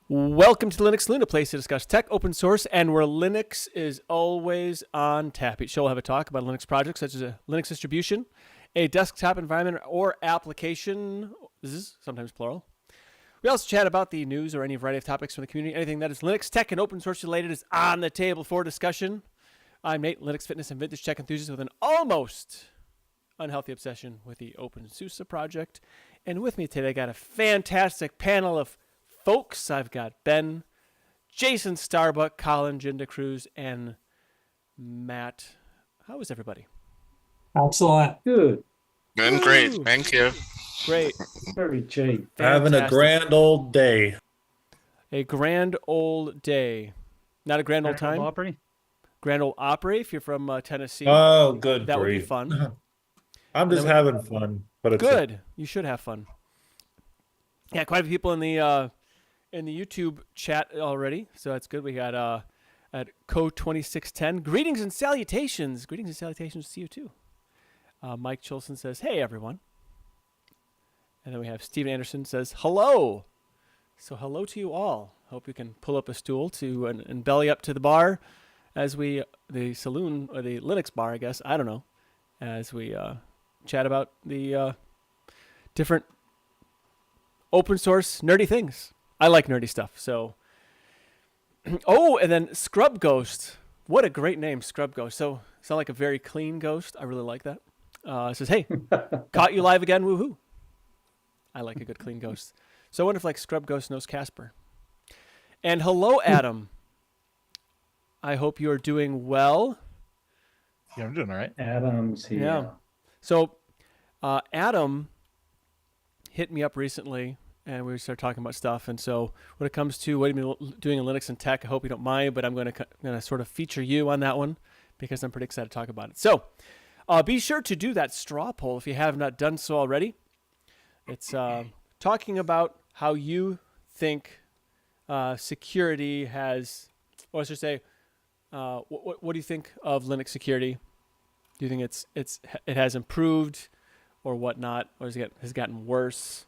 Welcome to Linux Saloon, a place to discuss tech, open source, and where Linux is always on tap. Each show will have a talk about a Linux project, such as a Linux distribution, a desktop environment, or application. This is sometimes plural. We also chat about the news or any variety of topics from the community. Anything that is Linux, tech, and open source related is on the table for discussion. I'm Nate, Linux fitness and vintage tech enthusiast with an almost unhealthy obsession with the openSUSE project. And with me today, I got a fantastic panel of folks. I've got Ben, Jason Starbuck, Colin Jinda Cruz, and Matt. How is everybody? Excellent. Good. Doing great, thank you. Great. Very cheap. Having a grand old day. A grand old day. Not a grand old time? Opry? Grand Ole Opry, if you're from Tennessee. Oh, good That would be grief. fun. I'm just having fun. But it's Good. You should have fun. Yeah, quite a few people in the YouTube chat already, so that's good. We got at Co2610. Greetings and salutations. Greetings and salutations to you too. Mike Chilson says, "Hey everyone." And then we have Steven Anderson says, "Hello." So hello to you all. Hope you can pull up a stool to and belly up to the bar as we the saloon or the Linux bar, I guess. I don't know. As we chat about the different open source nerdy things. I like nerdy stuff. So, oh, and then Scrub Ghost. What a great name, Scrub Ghost. So, sound like a very clean ghost. I really like that. It says, "Hey, caught you live again, woohoo." I like a good clean ghost. So I wonder if like Scrub Ghost knows Casper. And hello, Adam. I hope you're doing well. Yeah, I'm doing all right. Adam's here. Yeah. So, Adam hit me up recently, and we started talking about stuff. And so, when it comes to what you've been doing in Linux and tech, I hope you don't mind, but I'm going to sort of feature you on that one because I'm pretty excited to talk about it. So, be sure to do that straw poll if you have not done so already. It's talking about how you think security has, or I should say, what do you think of Linux security? Do you think it has improved or whatnot, or has gotten worse?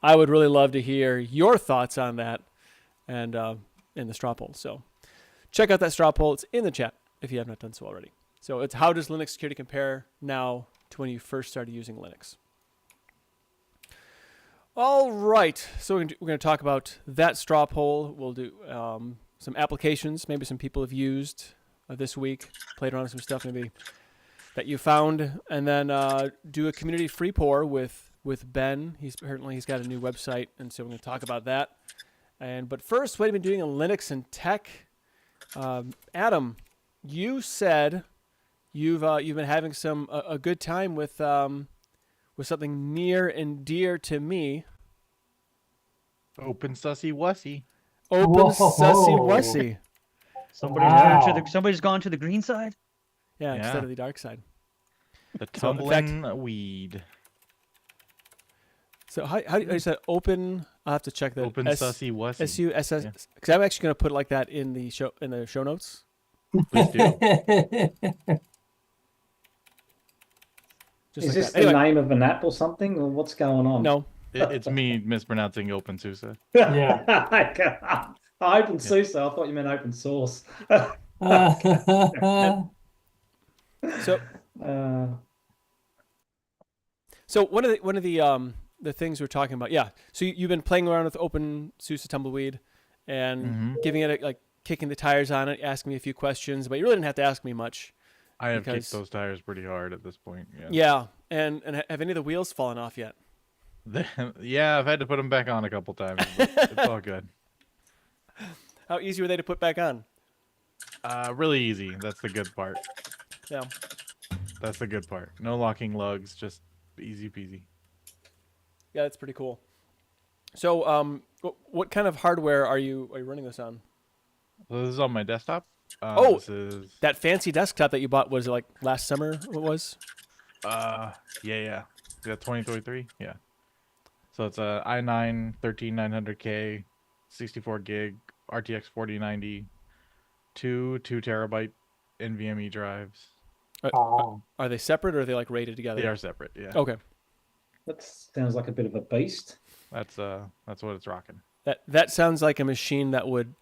I would really love to hear your thoughts on that and in the straw poll. So check out that straw poll. It's in the chat if you have not done so already. So it's how does Linux security compare now to when you first started using Linux? All right. So we're going to talk about that straw poll. We'll do some applications, maybe some people have used this week, played around with some stuff maybe that you found, and then do a community free pour with Ben. He's got a new website, and so we're going to talk about that. But first, what have you been doing in Linux and tech? Adam, you said you've been having a good time with something near and dear to me. openSussyWussy. openSussyWussy. Somebody's gone to the green side? Yeah, instead of the dark side. The Tumbleweed. So how do you say open? I'll have to check that. openSussyWussy. SUSS. Because I'm actually going to put it like that in the show notes. Please do. Is this the name of an app or something, or what's going on? No. It's me mispronouncing openSUSE. Yeah. openSUSE. I thought you meant open source. So one of the things we're talking about, yeah. So you've been playing around with openSUSE Tumbleweed and giving it like kicking the tires on it, asking me a few questions, but you really didn't have to ask me much. I have kicked those tires pretty hard at this point. Yeah. Yeah. And have any of the wheels fallen off yet? Yeah, I've had to put them back on a couple times, but it's all good. How easy were they to put back on? Really easy. That's the good part. Yeah. That's the good part. No locking lugs, just easy peasy. Yeah, that's pretty cool. So, what kind of hardware are you running this on? So this is on my desktop. This is that fancy desktop that you bought. Was it like last summer? What was? Yeah. 2023. Yeah. So it's a i9 13900K, 64 gig RTX 4090, two 2 terabyte NVMe drives. Are they separate or are they like rated together? They are separate. Yeah. Okay. That sounds like a bit of a beast. That's what it's rocking. That sounds like a machine that would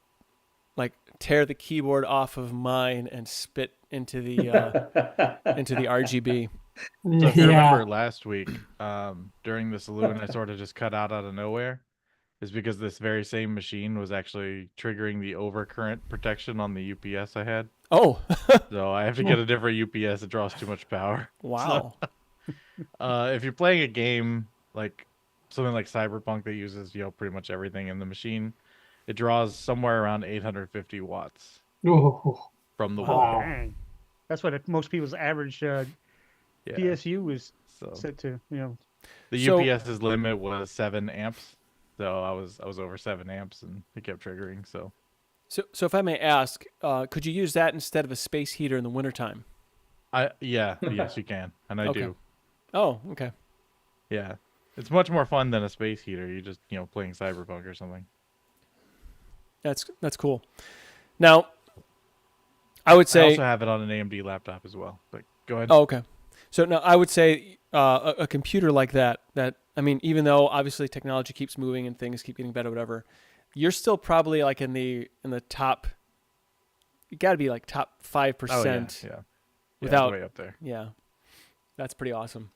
like tear the keyboard off of mine and spit into the RGB. So if you remember last week, during the Saloon, I sort of just cut out of nowhere, is because this very same machine was actually triggering the overcurrent protection on the UPS I had. Oh. So I have to get a different UPS. It draws too much power. Wow. So, if you're playing a game like something like Cyberpunk that uses, pretty much everything in the machine, it draws somewhere around 850 watts from the wall. Dang. That's what most people's average PSU is set to. The UPS's limit was 7 amps, so I was over 7 amps, and it kept triggering. So if I may ask, could you use that instead of a space heater in the wintertime? yes, you can, and I do. Oh, okay. Yeah, it's much more fun than a space heater. You just playing Cyberpunk or something. That's cool. Now, I would say I also have it on an AMD laptop as well. But go ahead. Oh, okay. So now I would say a computer like that. I mean, even though obviously technology keeps moving and things keep getting better, whatever, you're still probably like in the top. You got to be like top 5%. Yeah. Without way up there. Yeah, that's pretty awesome.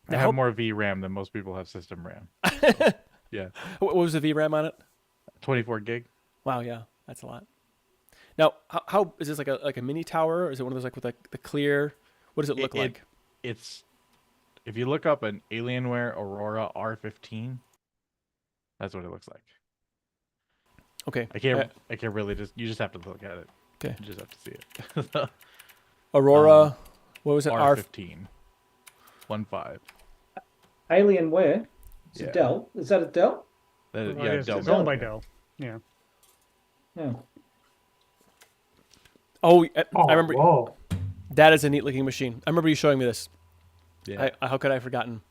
I have more VRAM than most people have system RAM. So, yeah. What was the VRAM on it? 24 gig. Wow, yeah, that's a lot. Now, how is this like a mini tower? Or is it one of those like with the clear? What does it look like? It's if you look up an Alienware Aurora R15, that's what it looks like. Okay. I can't really you just have to look at it. Okay. You just have to see it. Aurora, what was it? R15. 15. Alienware. It's Yeah. a Dell. Is that a Dell? It's Dell. owned by Dell. Yeah. Yeah. Oh, I remember. Whoa. That is a neat looking machine. I remember you showing me this. Yeah. How could I have forgotten?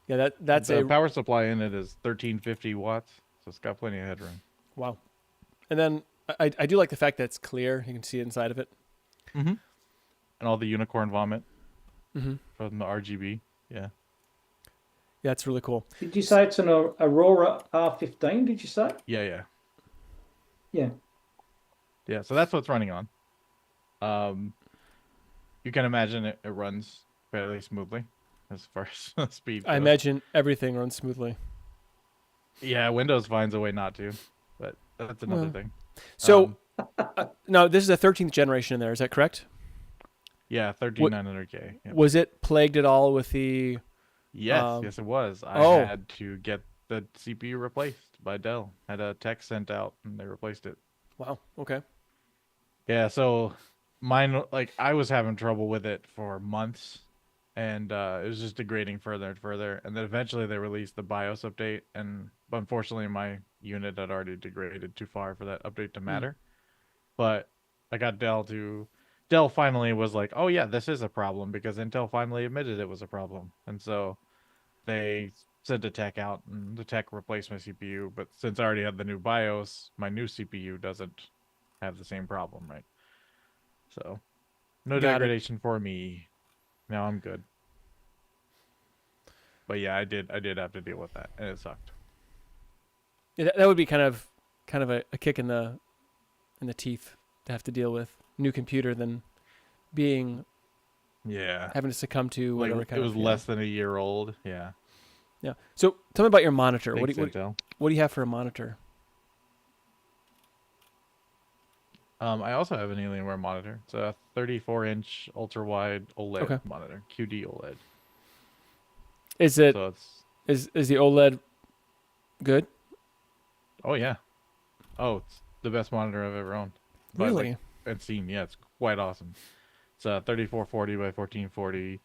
Yeah, that's the a power supply in it is 1350 watts, so it's got plenty of headroom. wow. And then I do like the fact that it's clear. You can see inside of it. Mm-hmm. And all the unicorn vomit Mm-hmm. from the RGB. Yeah. Yeah, it's really cool. Did you say it's an Aurora R15? Did you say? Yeah. Yeah. Yeah, so that's what's running on. You can imagine it runs fairly smoothly as far as speed goes. I imagine everything runs smoothly. Yeah, Windows finds a way not to, but that's another thing. So, now this is a 13th generation in there. Is that correct? Yeah, 13900K. Yeah. Was it plagued at all with the? Yes, it was. I had to get the CPU replaced by Dell. Had a tech sent out, and they replaced it. Wow. Okay. Yeah, so mine, I was having trouble with it for months, and it was just degrading further and further. And then eventually they released the BIOS update, and unfortunately my unit had already degraded too far for that update to matter. But I got Dell finally was like, oh yeah, this is a problem, because Intel finally admitted it was a problem. And so they sent a tech out, and the tech replaced my CPU. But since I already had the new BIOS, my new CPU doesn't have the same problem, right? So no degradation for me. Now I'm good. But yeah, I did have to deal with that, and it sucked. Yeah, that would be kind of a kick in the teeth to have to deal with new computer than having to succumb to whatever kind it was of less than a year old. Yeah. So tell me about your monitor. What Thanks, do you have for a monitor? I also have an Alienware monitor. It's a 34-inch ultra-wide OLED monitor, QD OLED. Is it So is the OLED good? Oh yeah. Oh, it's the best monitor I've ever owned. Really? And seen. Yeah, it's quite awesome. It's 3440 by 1440,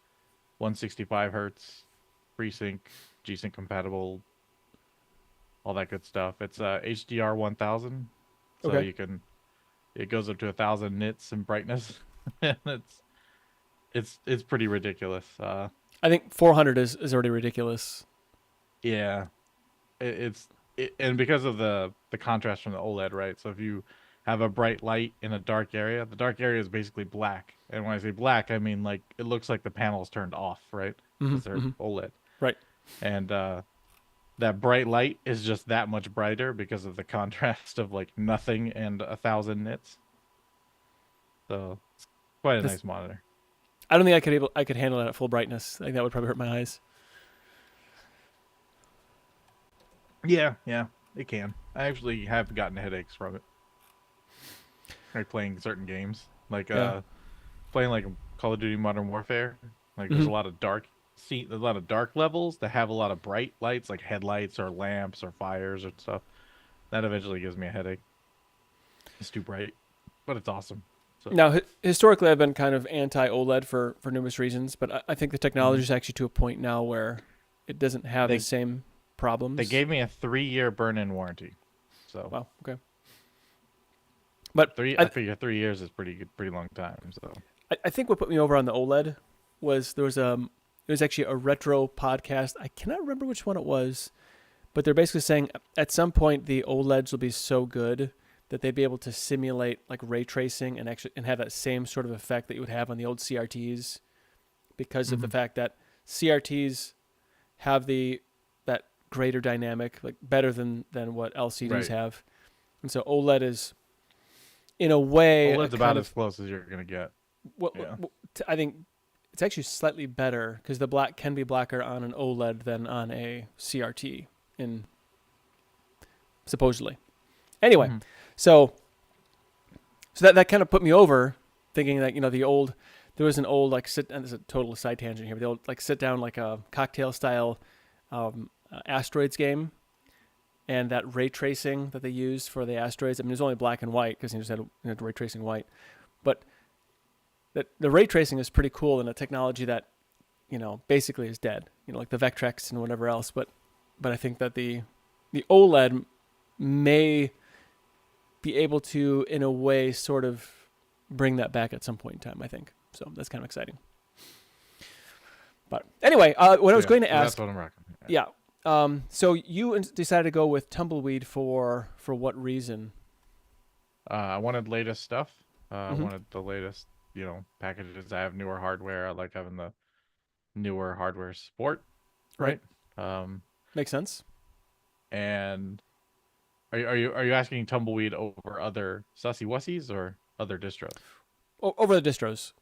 165 hertz, FreeSync, G-Sync compatible, all that good stuff. It's HDR 1000, so it goes up to 1000 nits in brightness, and it's pretty ridiculous. I think 400 is already ridiculous. Yeah, and because of the contrast from the OLED, right? So if you have a bright light in a dark area, the dark area is basically black. And when I say black, I mean like it looks like the panel is turned off, right? Because they're OLED. Right. And that bright light is just that much brighter because of the contrast of like nothing and 1,000 nits. So it's quite a nice monitor. I don't think I could handle that at full brightness. I think that would probably hurt my eyes. Yeah, it can. I actually have gotten headaches from it. Like playing certain games, like playing like Call of Duty Modern Warfare. Like there's a lot of dark levels that have a lot of bright lights, like headlights or lamps or fires or stuff. That eventually gives me a headache. It's too bright, but it's awesome. So. Now, historically, I've been kind of anti-OLED for numerous reasons, but I think the technology is actually to a point now where it doesn't have the same problems. They gave me a 3-year burn-in warranty. So wow, okay. But I figure 3 years is pretty long time. So I think what put me over on the OLED was there was actually a retro podcast. I cannot remember which one it was, but they're basically saying at some point the OLEDs will be so good that they'd be able to simulate like ray tracing and have that same sort of effect that you would have on the old CRTs, because of the fact that CRTs have that greater dynamic, like better than what LCDs have, and so OLED is, in a way, OLED's about as close as you're gonna get. I think it's actually slightly better because the black can be blacker on an OLED than on a CRT, supposedly. Anyway. So that kind of put me over, thinking that there was an old like and this is a total side tangent here, but the old like sit down like a cocktail style asteroids game, and that ray tracing that they used for the asteroids. I mean, it was only black and white because you just had ray tracing white, but the ray tracing is pretty cool in a technology that basically is dead. Like the Vectrex and whatever else. But I think that the OLED may be able to, in a way, sort of bring that back at some point in time, I think. So that's kind of exciting. But anyway, what I was going to ask... That's what I'm rocking. Yeah. So you decided to go with Tumbleweed for what reason? I wanted latest stuff. I wanted the latest, packages. I have newer hardware. I like having the newer hardware support. Right. Makes sense. And... Are you asking Tumbleweed over other SussyWussies or other distros? Over the distros.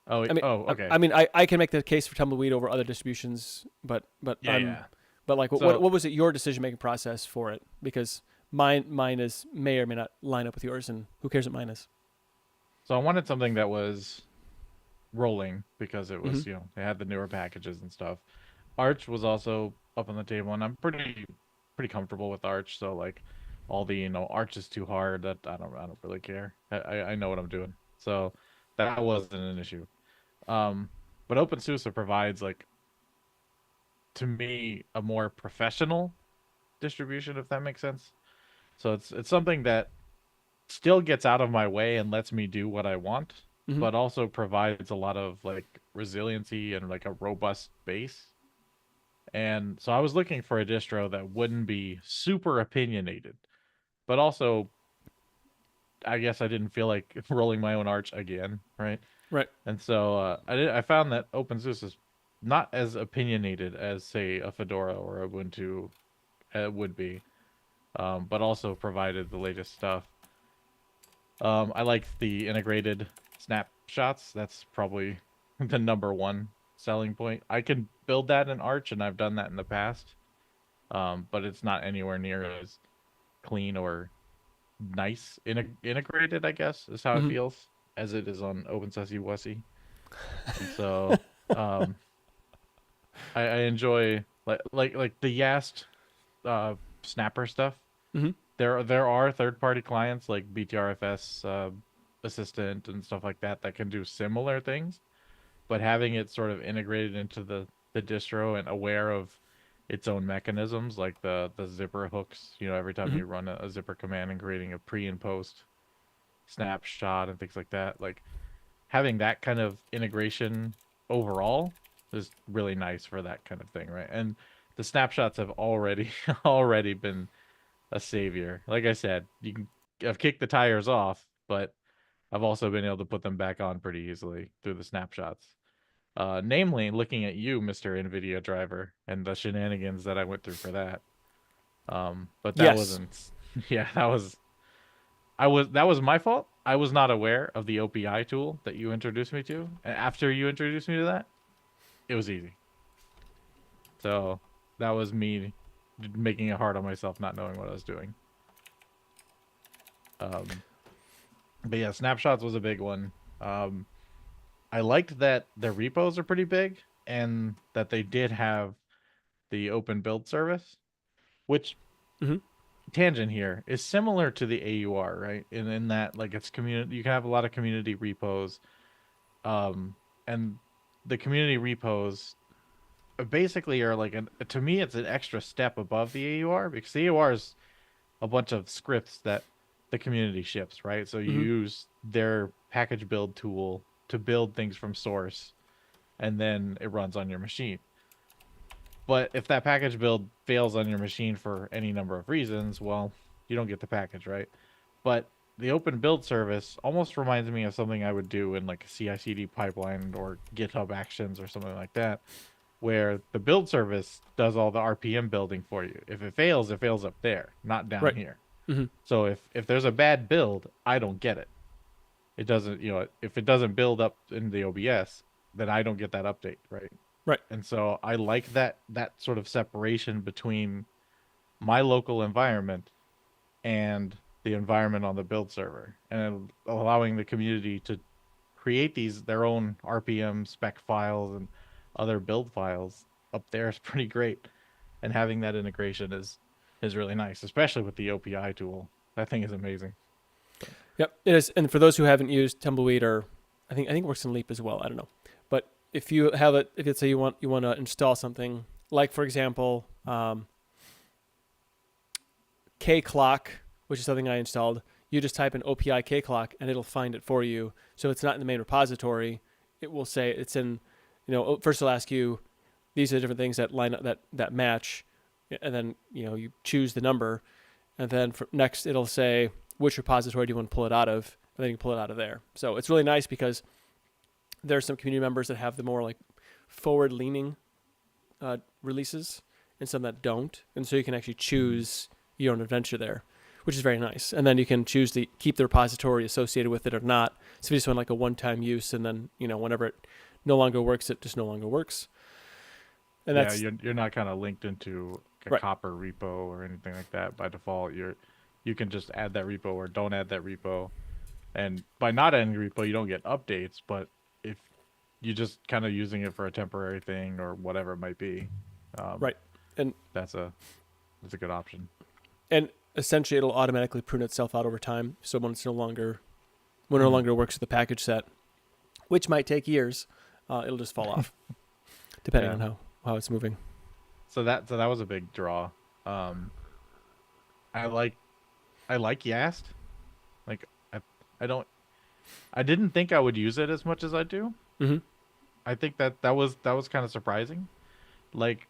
Oh, okay. I mean, I can make the case for Tumbleweed over other distributions, but yeah. But like, what was it your decision making process for it? Because mine may or may not line up with yours, and who cares what mine is? So I wanted something that was rolling because it was they had the newer packages and stuff. Arch was also up on the table, and I'm pretty comfortable with Arch. So like. All the Arch is too hard. That I don't really care. I know what I'm doing, so that wasn't an issue. But openSUSE provides like, to me, a more professional distribution, if that makes sense. So it's something that still gets out of my way and lets me do what I want, but also provides a lot of like resiliency and like a robust base. And so I was looking for a distro that wouldn't be super opinionated. But also, I guess I didn't feel like rolling my own Arch again, right? Right. And so I found that openSUSE is not as opinionated as, say, a Fedora or a Ubuntu would be, but also provided the latest stuff. I like the integrated snapshots. That's probably the #1 selling point. I can build that in Arch, and I've done that in the past, but it's not anywhere near as clean or nice integrated, I guess, is how it feels, as it is on openSussyWussy. And so I enjoy like the Yast snapper stuff. There are third-party clients like BTRFS Assistant and stuff like that can do similar things, but having it sort of integrated into the distro and aware of its own mechanisms, like the zipper hooks, every time you run a zipper command and creating a pre and post snapshot and things like that, like having that kind of integration overall is really nice for that kind of thing, right? And the snapshots have already been a savior. Like I said, I've kicked the tires off, but I've also been able to put them back on pretty easily through the snapshots. Namely, looking at you, Mr. NVIDIA driver, and the shenanigans that I went through for that. But that Yes. wasn't. Yeah, that was my fault. I was not aware of the OPI tool that you introduced me to. And after you introduced me to that, it was easy. So that was me making it hard on myself, not knowing what I was doing. But yeah, snapshots was a big one. I liked that their repos are pretty big and that they did have the open build service, which tangent here is similar to the AUR, right? In that, like, it's community, you can have a lot of community repos, and the community repos basically are like to me it's an extra step above the AUR, because the AUR is a bunch of scripts that the community ships, right? So you use their package build tool to build things from source, and then it runs on your machine. But if that package build fails on your machine for any number of reasons, well, you don't get the package, right? But the open build service almost reminds me of something I would do in like a CI/CD pipeline or GitHub Actions or something like that, where the build service does all the RPM building for you. If it fails up there, not down here. So if there's a bad build, I don't get it. It doesn't, if it doesn't build up in the OBS, then I don't get that update, right? Right. And so I like that sort of separation between my local environment and the environment on the build server, and allowing the community to create their own RPM spec files and other build files up there is pretty great. And having that integration is really nice, especially with the OPI tool. That thing is amazing. Yep, it is. And for those who haven't used Tumbleweed, or I think it works in Leap as well. I don't know. But if you have it, if let's say you want to install something, like for example, KClock, which is something I installed, you just type in OPI KClock and it'll find it for you. So it's not in the main repository. It will say it's in, first it'll ask you, these are the different things that line up, that match, and then you choose the number, and then next it'll say which repository do you want to pull it out of, and then you can pull it out of there. So it's really nice because there are some community members that have the more like forward-leaning releases, and some that don't, and so you can actually choose your own adventure there, which is very nice. And then you can choose to keep the repository associated with it or not. So if you just want like a one-time use, and then whenever it no longer works, it just no longer works. And that's you're not kind of linked into a Copper repo or anything like that by default. You can just add that repo or don't add that repo, and by not adding the repo, you don't get updates. But if you're just kind of using it for a temporary thing or whatever it might be, and that's a good option. And essentially, it'll automatically prune itself out over time. So when it's no longer works with the package set, which might take years, it'll just fall off, depending on how it's moving. So that was a big draw. I like Yast. Like I didn't think I would use it as much as I do. I think that was kind of surprising. Like,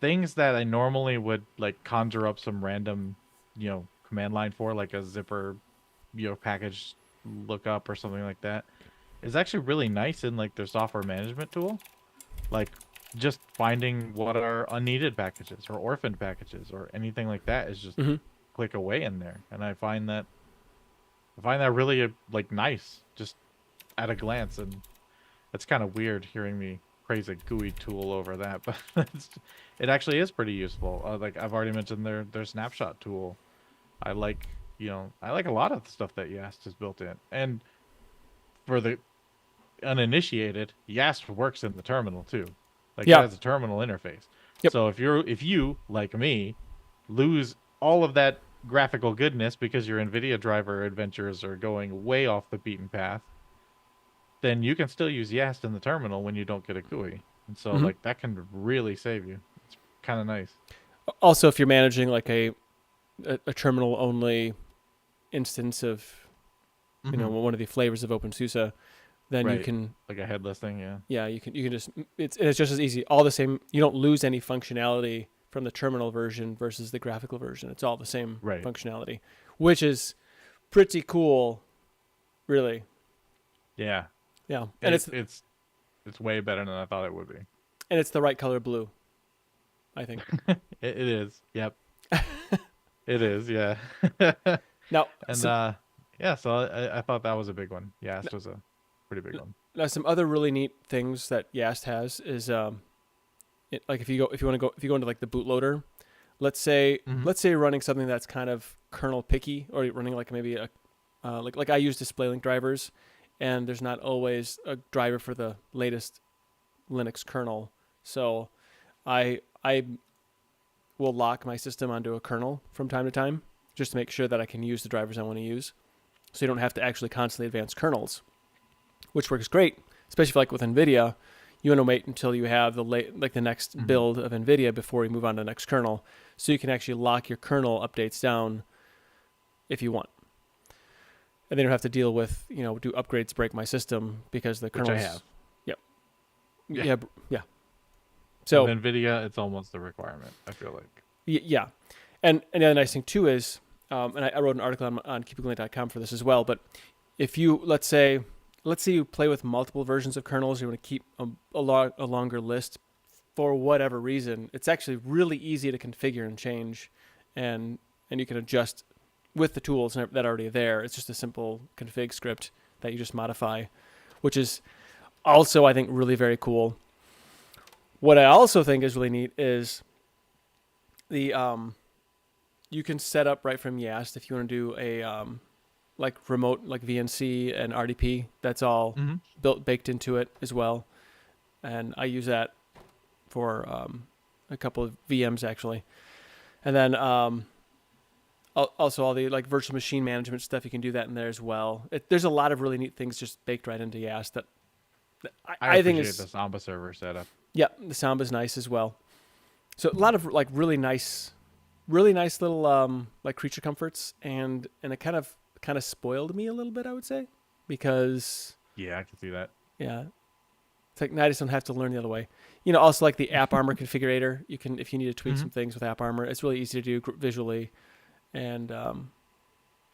things that I normally would like conjure up some random, command line for, like a zipper, package lookup or something like that, is actually really nice in like their software management tool. Like, just finding what are unneeded packages or orphaned packages or anything like that is just click away in there, and I find that really like nice just at a glance. And it's kind of weird hearing me praise a GUI tool over that, but it actually is pretty useful. Like I've already mentioned their snapshot tool. I like a lot of the stuff that Yast has built in. And for the uninitiated, Yast works in the terminal too. Like, it has a terminal interface. Yep. So if you, like me, lose all of that graphical goodness because your NVIDIA driver adventures are going way off the beaten path, then you can still use Yast in the terminal when you don't get a GUI. And so like that can really save you. It's kind of nice. Also, if you're managing like a terminal only instance of one of the flavors of openSUSE, then you can, like a headless thing. you can just it's just as easy, all the same. You don't lose any functionality from the terminal version versus the graphical version. It's all the same functionality, which is pretty cool, really. Yeah. And it's way better than I thought it would be. And it's the right color blue, I think. It is. Yep. It is, yeah. Now, And yeah, so I thought that was a big one. Yast was a pretty big one. now some other really neat things that Yast has is like if you go into like the bootloader, let's say you're running something that's kind of kernel picky, or you're running like maybe a like I use display link drivers, and there's not always a driver for the latest Linux kernel. So I will lock my system onto a kernel from time to time just to make sure that I can use the drivers I want to use. So you don't have to actually constantly advance kernels, which works great, especially if, like with NVIDIA, you want to wait until you have the next build of NVIDIA before you move on to the next kernel. So you can actually lock your kernel updates down if you want. And then you don't have to deal with, do upgrades break my system because the kernels. Which I have. Yep. Yeah. So with NVIDIA, it's almost a requirement, I feel like. Yeah. And the other nice thing too is, and I wrote an article on keepitgoing.com for this as well, but if you, let's say you play with multiple versions of kernels, you want to keep a longer list for whatever reason, it's actually really easy to configure and change, and you can adjust with the tools that are already there. It's just a simple config script that you just modify, which is also, I think, really very cool. What I also think is really neat is the you can set up right from Yast if you want to do a like remote, like VNC and RDP. That's all baked into it as well, and I use that for a couple of VMs actually, and then also all the like virtual machine management stuff. You can do that in there as well. There's a lot of really neat things just baked right into Yast that I think is the Samba server setup. Yeah, the Samba is nice as well. So a lot of like really nice little like creature comforts, and it kind of spoiled me a little bit, I would say, because yeah, I can see that. Yeah, it's like now I just don't have to learn the other way. Also like the app armor configurator. You can, if you need to tweak some things with app armor, it's really easy to do visually. And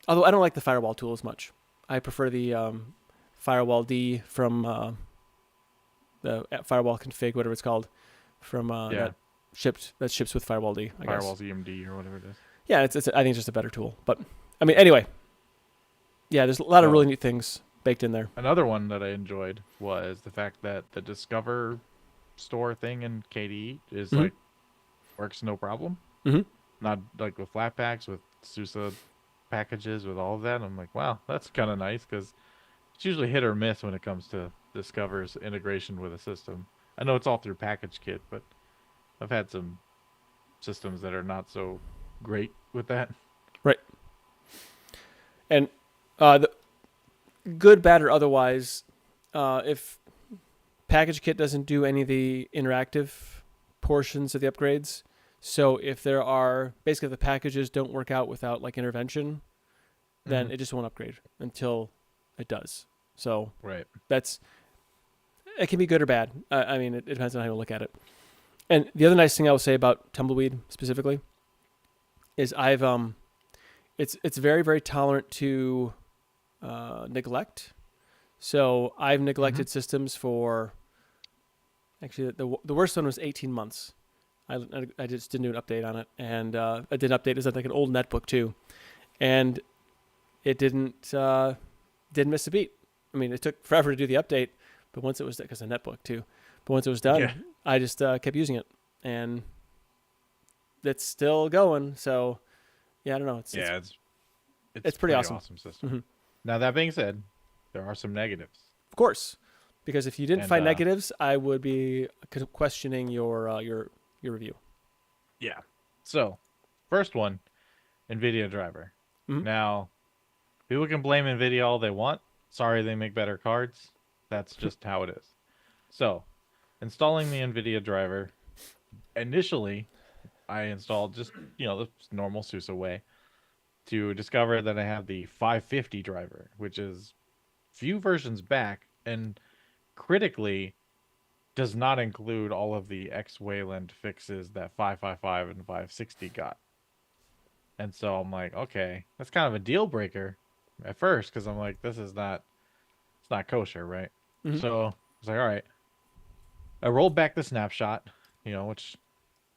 although I don't like the firewall tool as much, I prefer the firewall D from the firewall config, whatever it's called, from that ships with firewall D. I guess. Firewall EMD or whatever it is. Yeah, I think it's just a better tool. But I mean, anyway, yeah, there's a lot of really neat things baked in there. Another one that I enjoyed was the fact that the Discover store thing in KDE is like works no problem. Not like with flatpaks, with SUSE packages, with all of that. I'm like, wow, that's kind of nice, because it's usually hit or miss when it comes to Discover's integration with a system. I know it's all through PackageKit, but I've had some systems that are not so great with that. Right. And the good, bad, or otherwise, if PackageKit doesn't do any of the interactive portions of the upgrades, so if there are basically, if the packages don't work out without like intervention, then it just won't upgrade until it does. So it can be good or bad. I mean, it depends on how you look at it. And the other nice thing I will say about Tumbleweed specifically is it's very, very tolerant to neglect. So I've neglected systems for, actually the worst one was 18 months. I just didn't do an update on it, and I did an update. It was like an old netbook too, and it didn't miss a beat. I mean, it took forever to do the update, but once it was, because a netbook too, but once it was done, I just kept using it, and it's still going. So yeah, I don't know. It's pretty awesome system. Now that being said, there are some negatives. Of course, because if you didn't find negatives, I would be questioning your review. Yeah. So, first one, NVIDIA driver. Now, people can blame NVIDIA all they want. Sorry, they make better cards. That's just how it is. So, installing the NVIDIA driver, initially, I installed just, the normal SUSE way, to discover that I have the 550 driver, which is few versions back, and critically does not include all of the X-Wayland fixes that 555 and 560 got. And so I'm like, okay, that's kind of a deal breaker at first, because I'm like, it's not kosher, right? So I was like, all right. I rolled back the snapshot, which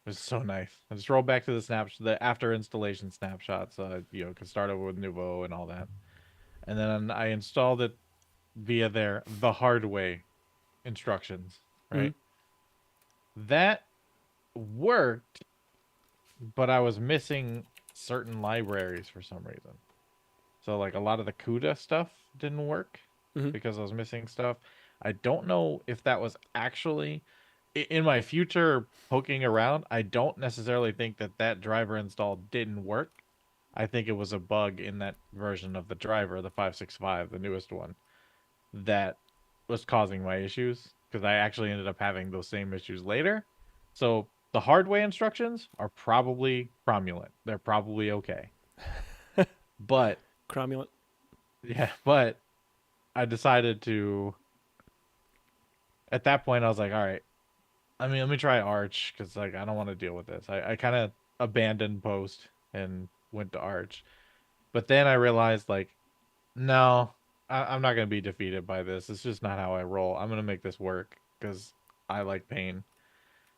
was so nice. I just rolled back to the after installation snapshot, so I, could start over with Nouveau and all that. And then I installed it via the hard way instructions, right? That worked, but I was missing certain libraries for some reason. So like a lot of the CUDA stuff didn't work because I was missing stuff. I don't know if that was actually in my future poking around. I don't necessarily think that driver install didn't work. I think it was a bug in that version of the driver, the 565, the newest one, that was causing my issues, because I actually ended up having those same issues later. So the hard way instructions are probably cromulent. They're probably okay. But cromulent. Yeah, but I decided to, at that point I was like, all right, let me try Arch, because like I don't want to deal with this. I kind of abandoned Post and went to Arch. But then I realized, like, no, I'm not going to be defeated by this. It's just not how I roll. I'm going to make this work because I like pain.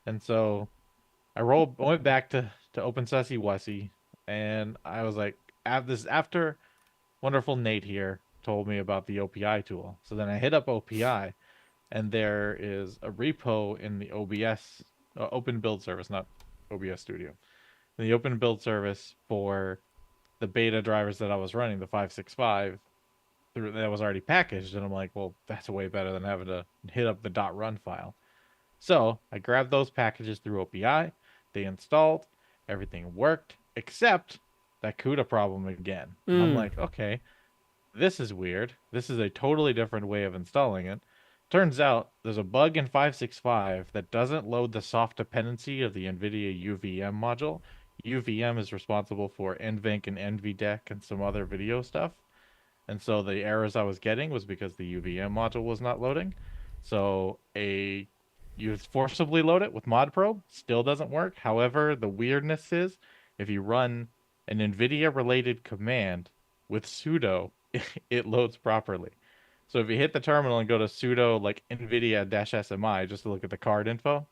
And so I went back to openSussyWussy, and I was like, after wonderful Nate here told me about the OPI tool. So then I hit up OPI, and there is a repo in the OBS, Open Build Service, not OBS Studio. In the Open Build Service for the beta drivers that I was running, the 565, that was already packaged. And I'm like, well, that's way better than having to hit up the .run file. So I grabbed those packages through OPI. They installed. Everything worked, except that CUDA problem again. I'm like, okay, this is weird. This is a totally different way of installing it. Turns out there's a bug in 565 that doesn't load the soft dependency of the NVIDIA UVM module. UVM is responsible for NVENC and NVDEC and some other video stuff. And so the errors I was getting was because the UVM module was not loading. So you forcibly load it with ModProbe, still doesn't work. However, the weirdness is if you run an NVIDIA related command with sudo, it loads properly. So if you hit the terminal and go to sudo like NVIDIA-SMI just to look at the card info,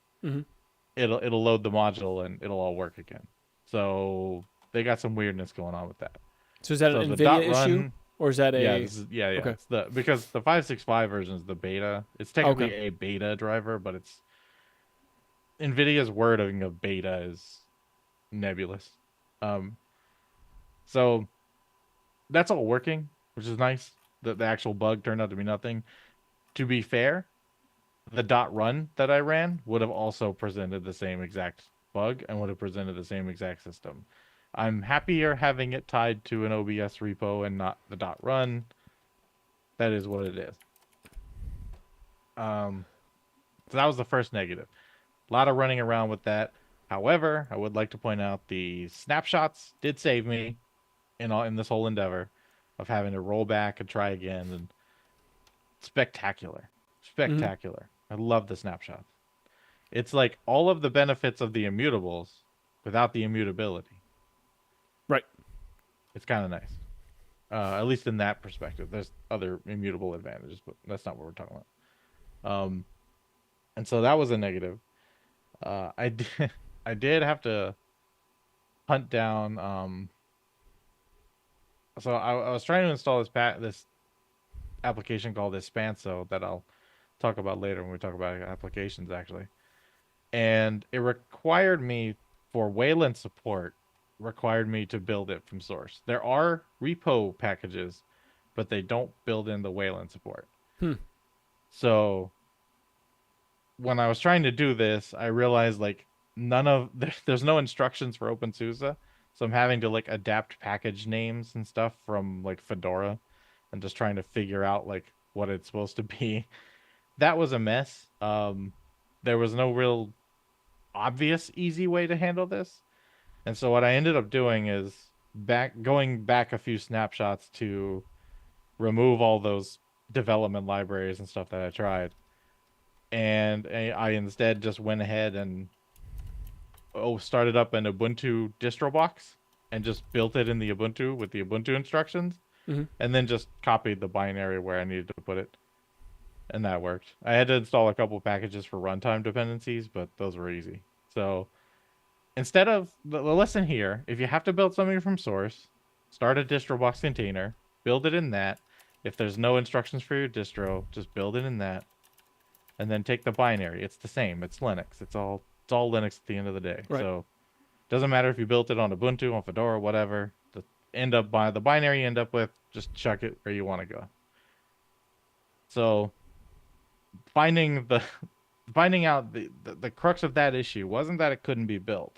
it'll load the module and it'll all work again. So they got some weirdness going on with that. So is that an NVIDIA issue? Or is that a... Yeah. Okay. It's because the 565 version is the beta. It's technically a beta driver, but it's... NVIDIA's wording of beta is nebulous. So that's all working, which is nice. The actual bug turned out to be nothing. To be fair, the .run that I ran would have also presented the same exact bug and would have presented the same exact system. I'm happier having it tied to an OBS repo and not the .run. That is what it is. So that was the first negative. A lot of running around with that. However, I would like to point out the snapshots did save me in this whole endeavor of having to roll back and try again. And spectacular. I love the snapshots. It's like all of the benefits of the immutables without the immutability. Right. It's kind of nice. At least in that perspective. There's other immutable advantages, but that's not what we're talking about. And so that was a negative. I did have to hunt down. So I was trying to install this application called Expanso that I'll talk about later when we talk about applications, actually. And it required me, for Wayland support, to build it from source. There are repo packages, but they don't build in the Wayland support. So when I was trying to do this, I realized like there's no instructions for openSUSE. So I'm having to like adapt package names and stuff from like Fedora and just trying to figure out like what it's supposed to be. That was a mess. There was no real obvious easy way to handle this. And so what I ended up doing is going back a few snapshots to remove all those development libraries and stuff that I tried. And I instead just went ahead and started up an Ubuntu distro box and just built it in the Ubuntu with the Ubuntu instructions, and then just copied the binary where I needed to put it. And that worked. I had to install a couple packages for runtime dependencies, but those were easy. So instead of the lesson here, if you have to build something from source, start a distro box container, build it in that. If there's no instructions for your distro, just build it in that, and then take the binary. It's the same. It's Linux. It's all Linux at the end of the day. Right. So doesn't matter if you built it on Ubuntu, on Fedora, whatever. The binary you end up with, just chuck it where you want to go. So finding out the crux of that issue wasn't that it couldn't be built,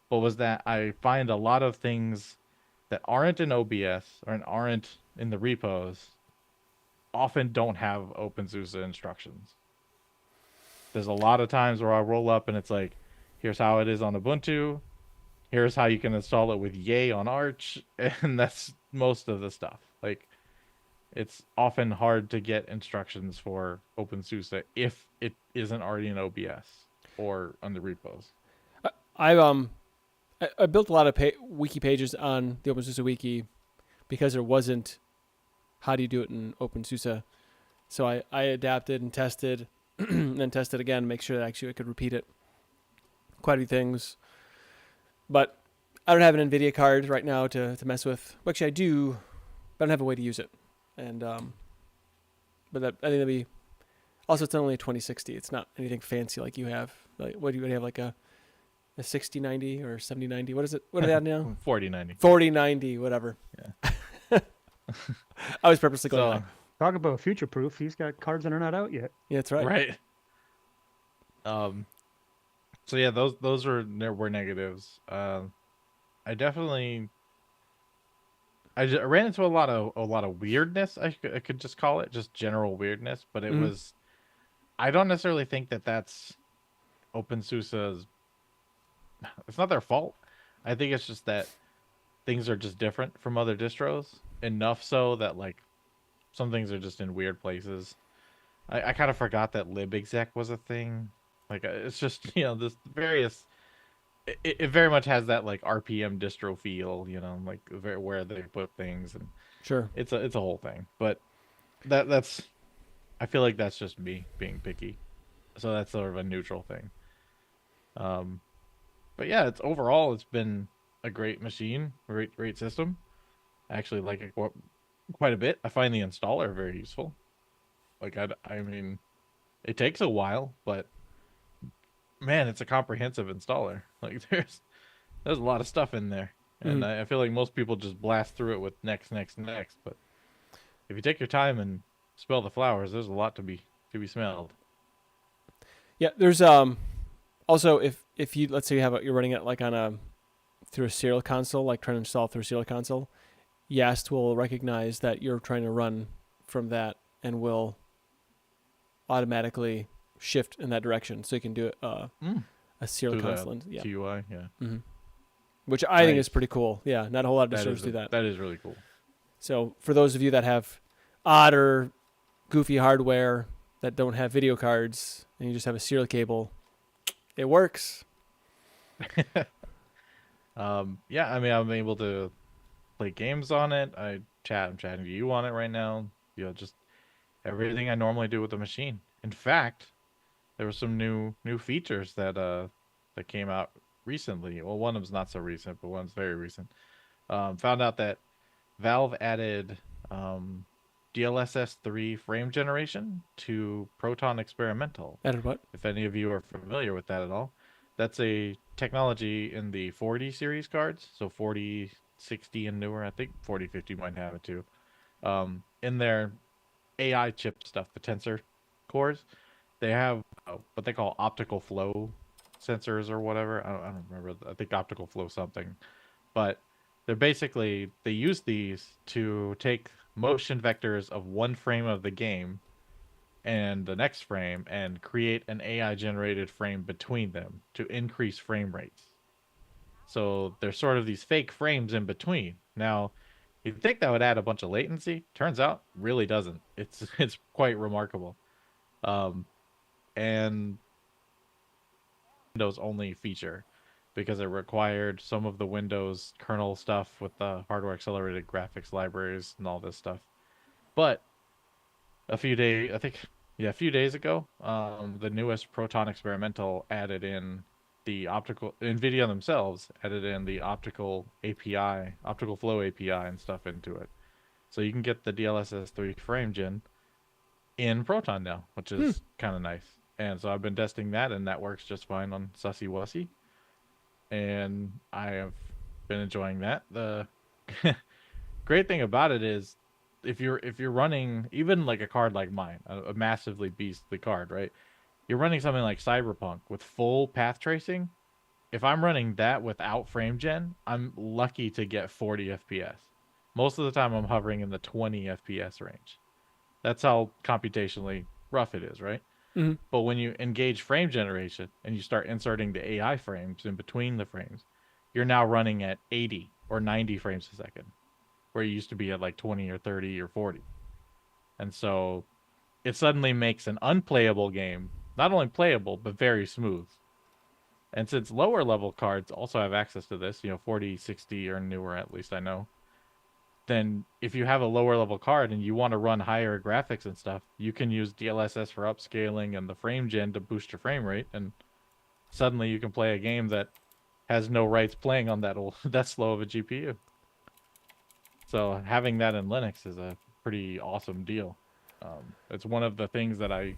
but was that I find a lot of things that aren't in OBS or aren't in the repos often don't have openSUSE instructions. There's a lot of times where I roll up and it's like, here's how it is on Ubuntu, here's how you can install it with Yay on Arch, and that's most of the stuff. Like, it's often hard to get instructions for openSUSE if it isn't already in OBS or on the repos. I built a lot of wiki pages on the openSUSE wiki because there wasn't how do you do it in openSUSE. So I adapted and tested and then tested again to make sure that actually I could repeat it. Quite a few things. But I don't have an NVIDIA card right now to mess with. Well, actually, I do, but I don't have a way to use it. And but I think that'd be... Also, it's only a 2060. It's not anything fancy like you have. Like, what do you have, like a 6090 or 7090? What is it? What are they at now? 4090. 4090, whatever. Yeah. I was purposely going back. Talk about future proof. He's got cards that are not out yet. Yeah, that's right. Right. So yeah, those were negatives. I ran into a lot of weirdness. I could just call it just general weirdness, but it was. I don't necessarily think that that's openSUSE's. It's not their fault. I think it's just that things are just different from other distros enough so that like some things are just in weird places. I kind of forgot that libexec was a thing. Like it's just this various. It very much has that like RPM distro feel, like where they put things, and sure, it's a whole thing. But that's I feel like that's just me being picky, so that's sort of a neutral thing. But yeah, it's been a great machine, great system. I actually like it quite a bit. I find the installer very useful. Like I mean, it takes a while, but man, it's a comprehensive installer. Like there's a lot of stuff in there, and I feel like most people just blast through it with next. But if you take your time and smell the flowers, there's a lot to be smelled. Yeah, there's also if you let's say you're running it like through a serial console, like trying to install through a serial console, Yast will recognize that you're trying to run from that and will automatically shift in that direction, so you can do it a serial console. Yeah. TUI, yeah. Mm-hmm. Which I think is pretty cool. Yeah, not a whole lot of distros do that. That is really cool. So for those of you that have odd or goofy hardware that don't have video cards and you just have a serial cable, it works. Yeah, I mean, I'm able to play games on it. I'm chatting to you on it right now. Just everything I normally do with the machine. In fact, there were some new features that came out recently. Well, one of them's not so recent, but one's very recent. Found out that Valve added DLSS 3 frame generation to Proton Experimental. Added what? If any of you are familiar with that at all. That's a technology in the 40 series cards. So 40, 60 and newer. I think 40, 50 might have it too. In their AI chip stuff, the tensor cores, they have what they call optical flow sensors or whatever. I don't remember. I think optical flow something. But they use these to take motion vectors of one frame of the game and the next frame and create an AI generated frame between them to increase frame rates. So there's sort of these fake frames in between. Now, you'd think that would add a bunch of latency. Turns out, really doesn't. It's quite remarkable. And Windows only feature because it required some of the Windows kernel stuff with the hardware accelerated graphics libraries and all this stuff. But a few days ago, the newest Proton Experimental added in the optical NVIDIA themselves added in the optical API, optical flow API and stuff into it. So you can get the DLSS 3 frame gen in Proton now, which is kind of nice. And so I've been testing that, and that works just fine on SussyWussy. And I have been enjoying that. The great thing about it is if you're running even like a card like mine, a massively beastly card, right? You're running something like Cyberpunk with full path tracing. If I'm running that without frame gen, I'm lucky to get 40 FPS. Most of the time I'm hovering in the 20 FPS range. That's how computationally rough it is, right? Mm-hmm. But when you engage frame generation and you start inserting the AI frames in between the frames, you're now running at 80 or 90 frames a second, where you used to be at like 20 or 30 or 40. And so it suddenly makes an unplayable game not only playable, but very smooth. And since lower level cards also have access to this, 40, 60 or newer, at least I know, then if you have a lower level card and you want to run higher graphics and stuff, you can use DLSS for upscaling and the frame gen to boost your frame rate, and suddenly you can play a game that has no rights playing on that slow of a GPU. So having that in Linux is a pretty awesome deal. It's one of the things that I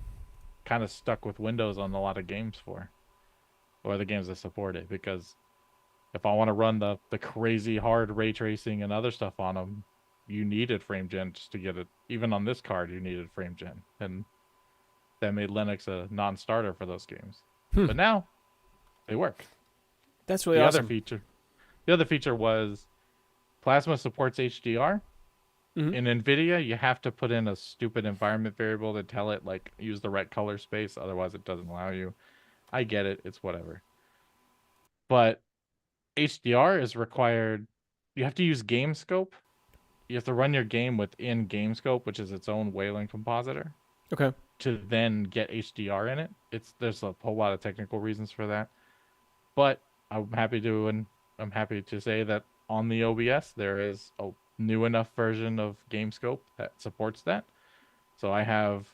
kind of stuck with Windows on a lot of games for, or the games that support it, because if I want to run the crazy hard ray tracing and other stuff on them, you needed frame gen just to get it. Even on this card, you needed frame gen, and that made Linux a non-starter for those games. But now they work. That's really awesome. The other feature was Plasma supports HDR. Mm-hmm. In NVIDIA, you have to put in a stupid environment variable to tell it, like, use the right color space. Otherwise, it doesn't allow you. I get it. It's whatever. But HDR is required. You have to use GameScope. You have to run your game within GameScope, which is its own Wayland compositor. Okay. To then get HDR in it. There's a whole lot of technical reasons for that. But I'm happy to say that on the OBS, there is a new enough version of GameScope that supports that. So I have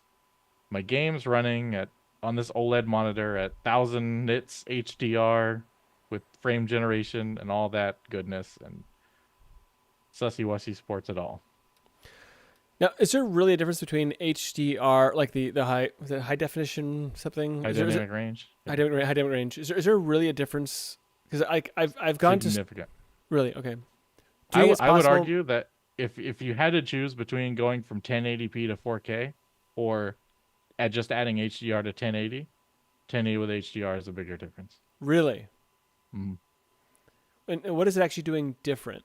my games running on this OLED monitor at 1000 nits HDR with frame generation and all that goodness, and SussyWussy supports it all. Now, is there really a difference between HDR, like the high definition something? High dynamic range. High dynamic range. Is there really a difference? Because I've gone significant. Really? Okay. I would argue that if you had to choose between going from 1080p to 4K or just adding HDR to 1080 with HDR is a bigger difference. Really? Mm-hmm. And what is it actually doing different?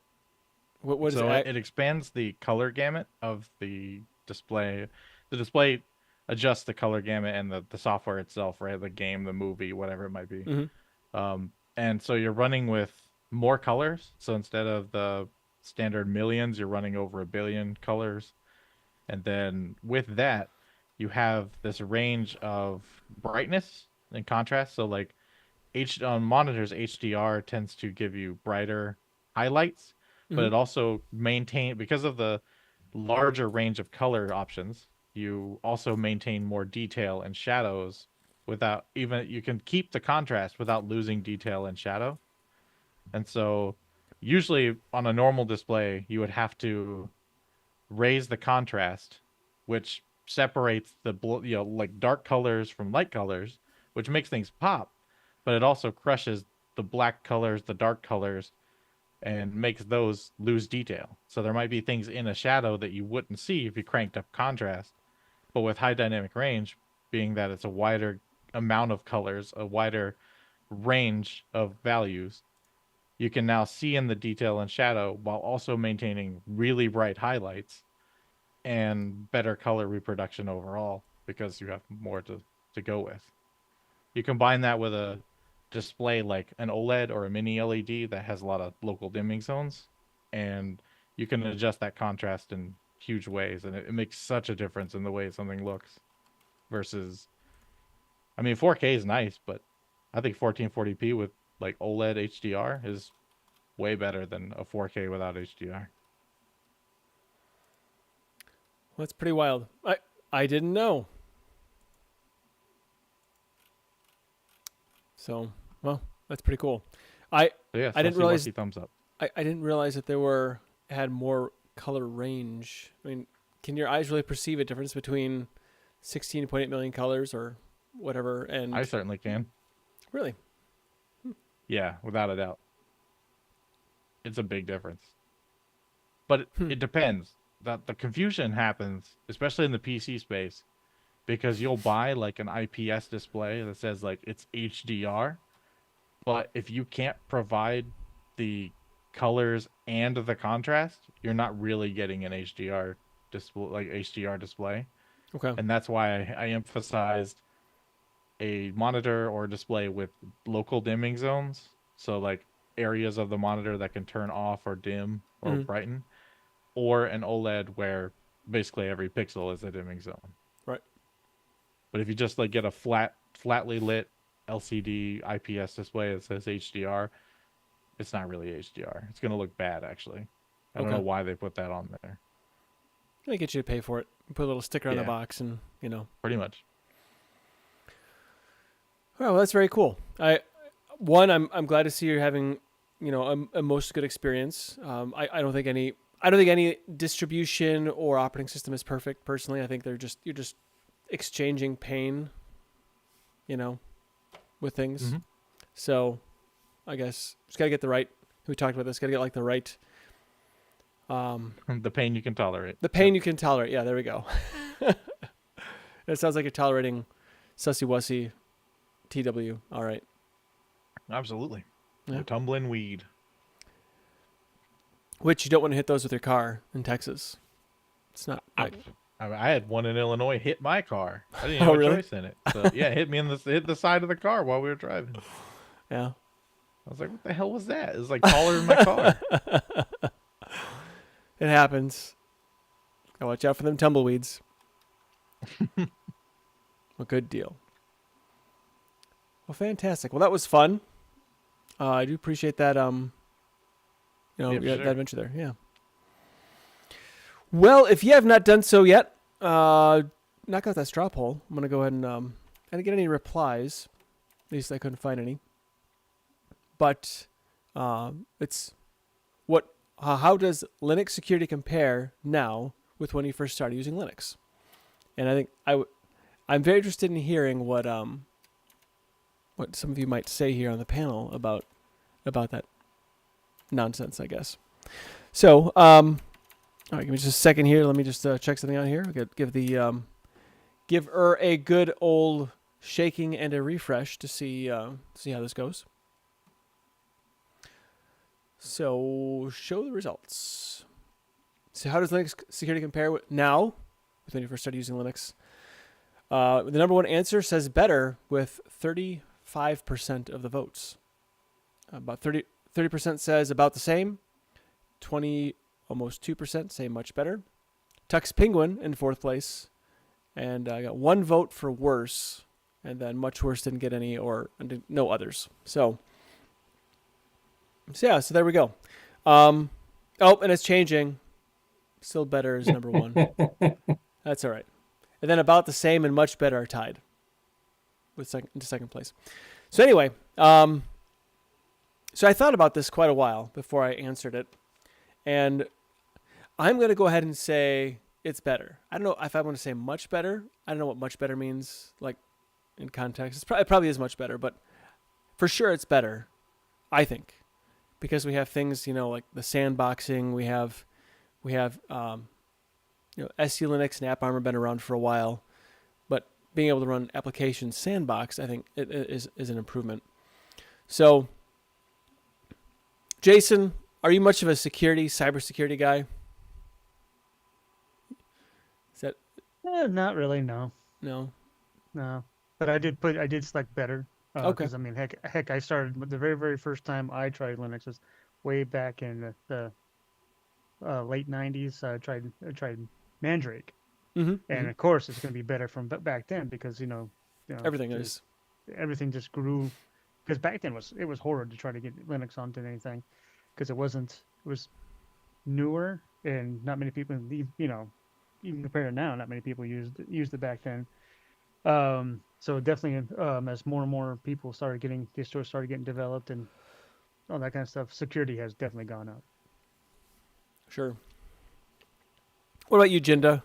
What is it expands the color gamut of the display. The display adjusts the color gamut and the software itself, right? The game, the movie, whatever it might be. Mm-hmm. And so you're running with more colors. So instead of the standard millions, you're running over 1 billion colors. And then with that, you have this range of brightness and contrast. So like on monitors, HDR tends to give you brighter highlights, but it also because of the larger range of color options, you also maintain more detail and shadows you can keep the contrast without losing detail and shadow. And so usually on a normal display, you would have to raise the contrast, which separates like dark colors from light colors, which makes things pop, but it also crushes the black colors, the dark colors, and makes those lose detail. So there might be things in a shadow that you wouldn't see if you cranked up contrast. But with high dynamic range, being that it's a wider amount of colors, a wider range of values, you can now see in the detail and shadow while also maintaining really bright highlights and better color reproduction overall, because you have more to go with. You combine that with a display like an OLED or a mini LED that has a lot of local dimming zones, and you can adjust that contrast in huge ways, and it makes such a difference in the way something looks. Versus, 4K is nice, but I think 1440p with like OLED HDR is way better than a 4K without HDR. Well, that's pretty wild. I didn't know. So, well, That's pretty cool. I So yeah, I didn't realize thumbs up. I didn't realize that there had more color range. I mean, can your eyes really perceive a difference between 16.8 million colors or whatever? And I certainly can. really, Yeah, without a doubt. It's a big difference. But it depends. The confusion happens, especially in the PC space, because you'll buy like an IPS display that says like it's HDR, but if you can't provide the colors and the contrast, you're not really getting an HDR display. okay. And that's why I emphasized a monitor or display with local dimming zones. So like areas of the monitor that can turn off or dim or brighten, or an OLED where basically every pixel is a dimming zone. Right. But if you just like get a flatly lit LCD IPS display that says HDR, it's not really HDR. It's gonna look bad actually. I don't know why they put that on there. They get you to pay for it. Put a little sticker on the box, and Pretty much. Oh, well, that's very cool. I'm glad to see you're having, a most good experience. I don't think any distribution or operating system is perfect. Personally, I think you're just exchanging pain, with things. Mm-hmm. So, I guess just gotta get the right. We talked about this. Gotta get like the right. The pain you can tolerate. The pain you can tolerate. Yeah, there we go. It sounds like you're tolerating SussyWussy TW. All right. Absolutely. Yeah. You're tumbling weed. Which you don't want to hit those with your car in Texas. It's not. I had one in Illinois hit my car. I didn't Oh, have a really? choice in it. So yeah, it hit me hit the side of the car while we were driving. Yeah. I was like, what the hell was that? It was like taller than my car. It happens. Gotta watch out for them tumbleweeds. A good deal. Well, fantastic. Well, that was fun. I do appreciate that. Yeah, that sure. adventure there. Yeah. Well, if you have not done so yet, knock out that straw poll. I'm gonna go ahead and I didn't get any replies. At least I couldn't find any. But it's what. How does Linux security compare now with when you first started using Linux? And I think I'm very interested in hearing what some of you might say here on the panel about that nonsense, I guess. So, all right, give me just a second here. Let me just check something out here. Give her a good old shaking and a refresh to see how this goes. So, show the results. So, how does Linux security compare now with when you first started using Linux? The number one answer says better with 35% of the votes. About 30% says about the same. 20, almost 2% say much better. Tux Penguin in fourth place. And I got one vote for worse. And then much worse didn't get any or no others. So yeah, so there we go. And it's changing. Still better is number one. That's all right. And then about the same and much better are tied with into second place. So anyway, so I thought about this quite a while before I answered it. And I'm going to go ahead and say it's better. I don't know if I want to say much better. I don't know what much better means, like in context. It probably is much better, but for sure it's better, I think. Because we have things, like the sandboxing, we have SE Linux and AppArmor have been around for a while, but being able to run applications sandbox, I think it is an improvement. So, Jason, are you much of a cybersecurity guy? Is that Not really, no. no? But I did select better. Okay. Because I mean, heck, I started the very, very first time I tried Linux was way back in the late '90s. I tried Mandrake, and of course it's going to be better from back then because Everything is. Everything just grew. Because back then it was horrid to try to get Linux onto anything, because it was newer and not many people even compared to now, not many people used it back then. So definitely, as more and more people started getting these stores started getting developed and all that kind of stuff, security has definitely gone up. Sure. What about you, Jinda?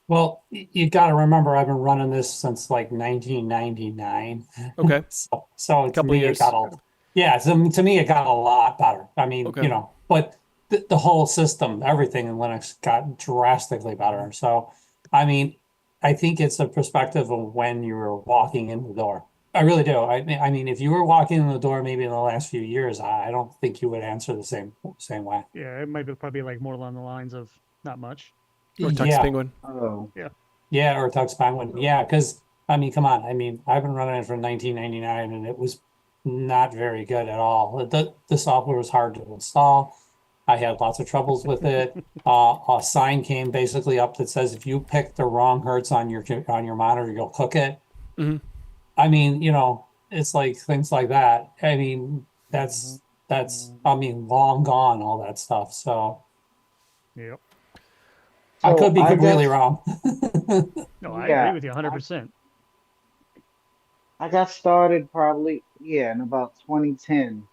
Well, you got to remember, I've been running this since like 1999. Okay. So to Couple me, years. it got yeah, to me, it got a lot better. I mean, Okay. but the whole system, everything in Linux got drastically better. So, I mean, I think it's a perspective of when you were walking in the door. I really do. I mean, if you were walking in the door maybe in the last few years, I don't think you would answer the same way. Yeah, it might be probably like more along the lines of not much. Or Tux Yeah. Penguin? Oh, Yeah, or Tux Penguin. Yeah, because I mean, come on. I mean, I've been running it from 1999, and it was not very good at all. The software was hard to install. I had lots of troubles with it. A sign came basically up that says if you pick the wrong hertz on your monitor, you'll cook it. Mhm. I mean, it's like things like that. I mean, that's I mean, long gone, all that stuff. So Yep. I could be I completely guess, wrong. No, I agree yeah, with you 100%. I got started probably, yeah, in about 2010.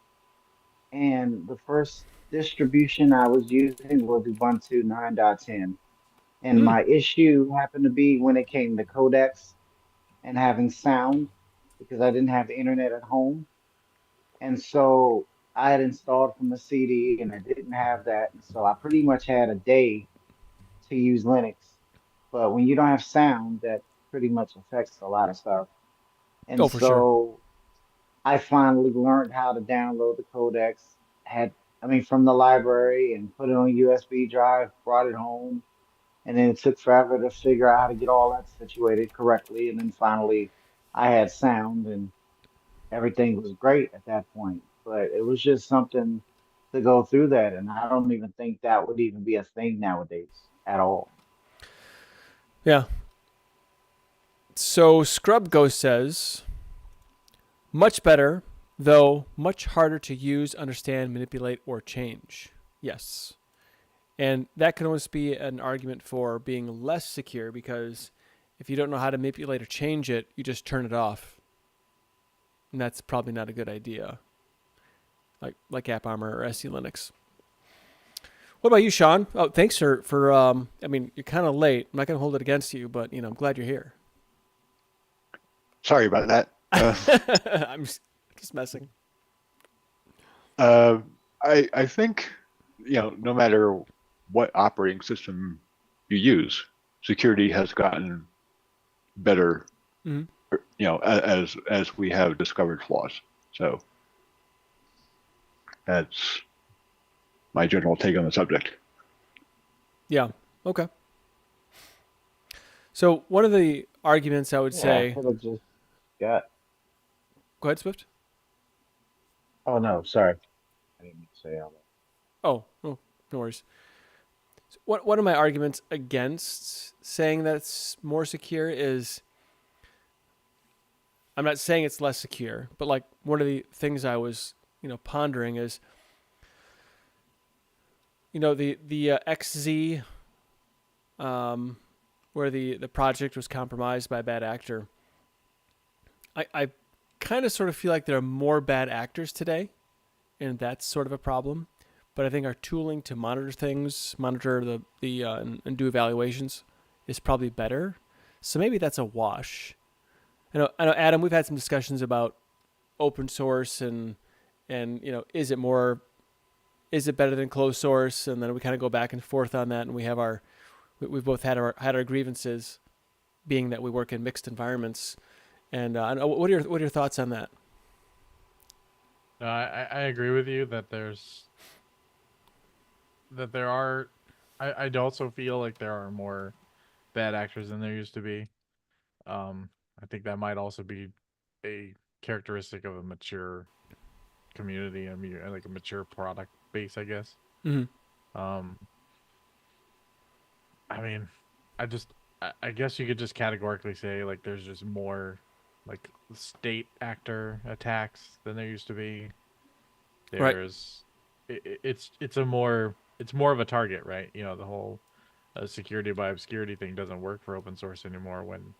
And the first distribution I was using was Ubuntu 9.10. And Mm. my issue happened to be when it came to codecs and having sound because I didn't have the internet at home. And so I had installed from a CD and I didn't have that. And so I pretty much had a day to use Linux. But when you don't have sound, that pretty much affects a lot of stuff. And Oh, for sure. so I finally learned how to download the codecs, I mean, from the library and put it on a USB drive, brought it home. And then it took forever to figure out how to get all that situated correctly. And then finally I had sound and everything was great at that point. But it was just something to go through that. And I don't even think that would even be a thing nowadays at all. Yeah. So Scrub Ghost says, much better, though much harder to use, understand, manipulate, or change. Yes. And that can almost be an argument for being less secure because if you don't know how to manipulate or change it, you just turn it off. And that's probably not a good idea. Like AppArmor or SE Linux. What about you, Sean? Oh, thanks for I mean, you're kind of late. I'm not going to hold it against you, but I'm glad you're here. Sorry about that. I'm just messing. I think, no matter what operating system you use, security has gotten better, Mhm. as we have discovered flaws. So that's my general take on the subject. Yeah. Okay. So one of the arguments I would Yeah, I say. could have just got. Go ahead, Swift. Oh, no, sorry. I didn't mean to say all that. Oh, no worries. So one of my arguments against saying that it's more secure is, I'm not saying it's less secure, but like one of the things I was, pondering is, the XZ, where the project was compromised by a bad actor. I kind of sort of feel like there are more bad actors today, and that's sort of a problem. But I think our tooling to monitor things, and do evaluations is probably better. So maybe that's a wash. I know, Adam, we've had some discussions about open source and is it better than closed source? And then we kind of go back and forth on that, and we've both had our grievances, being that we work in mixed environments. And what are your thoughts on that? I agree with you that there are. I also feel like there are more bad actors than there used to be. I think that might also be a characteristic of a mature community and like a mature product base, I guess. Mm-hmm. I mean, I guess you could just categorically say like there's just more like state actor attacks than there used to be. Right. It's more of a target, right? The whole security by obscurity thing doesn't work for open source anymore when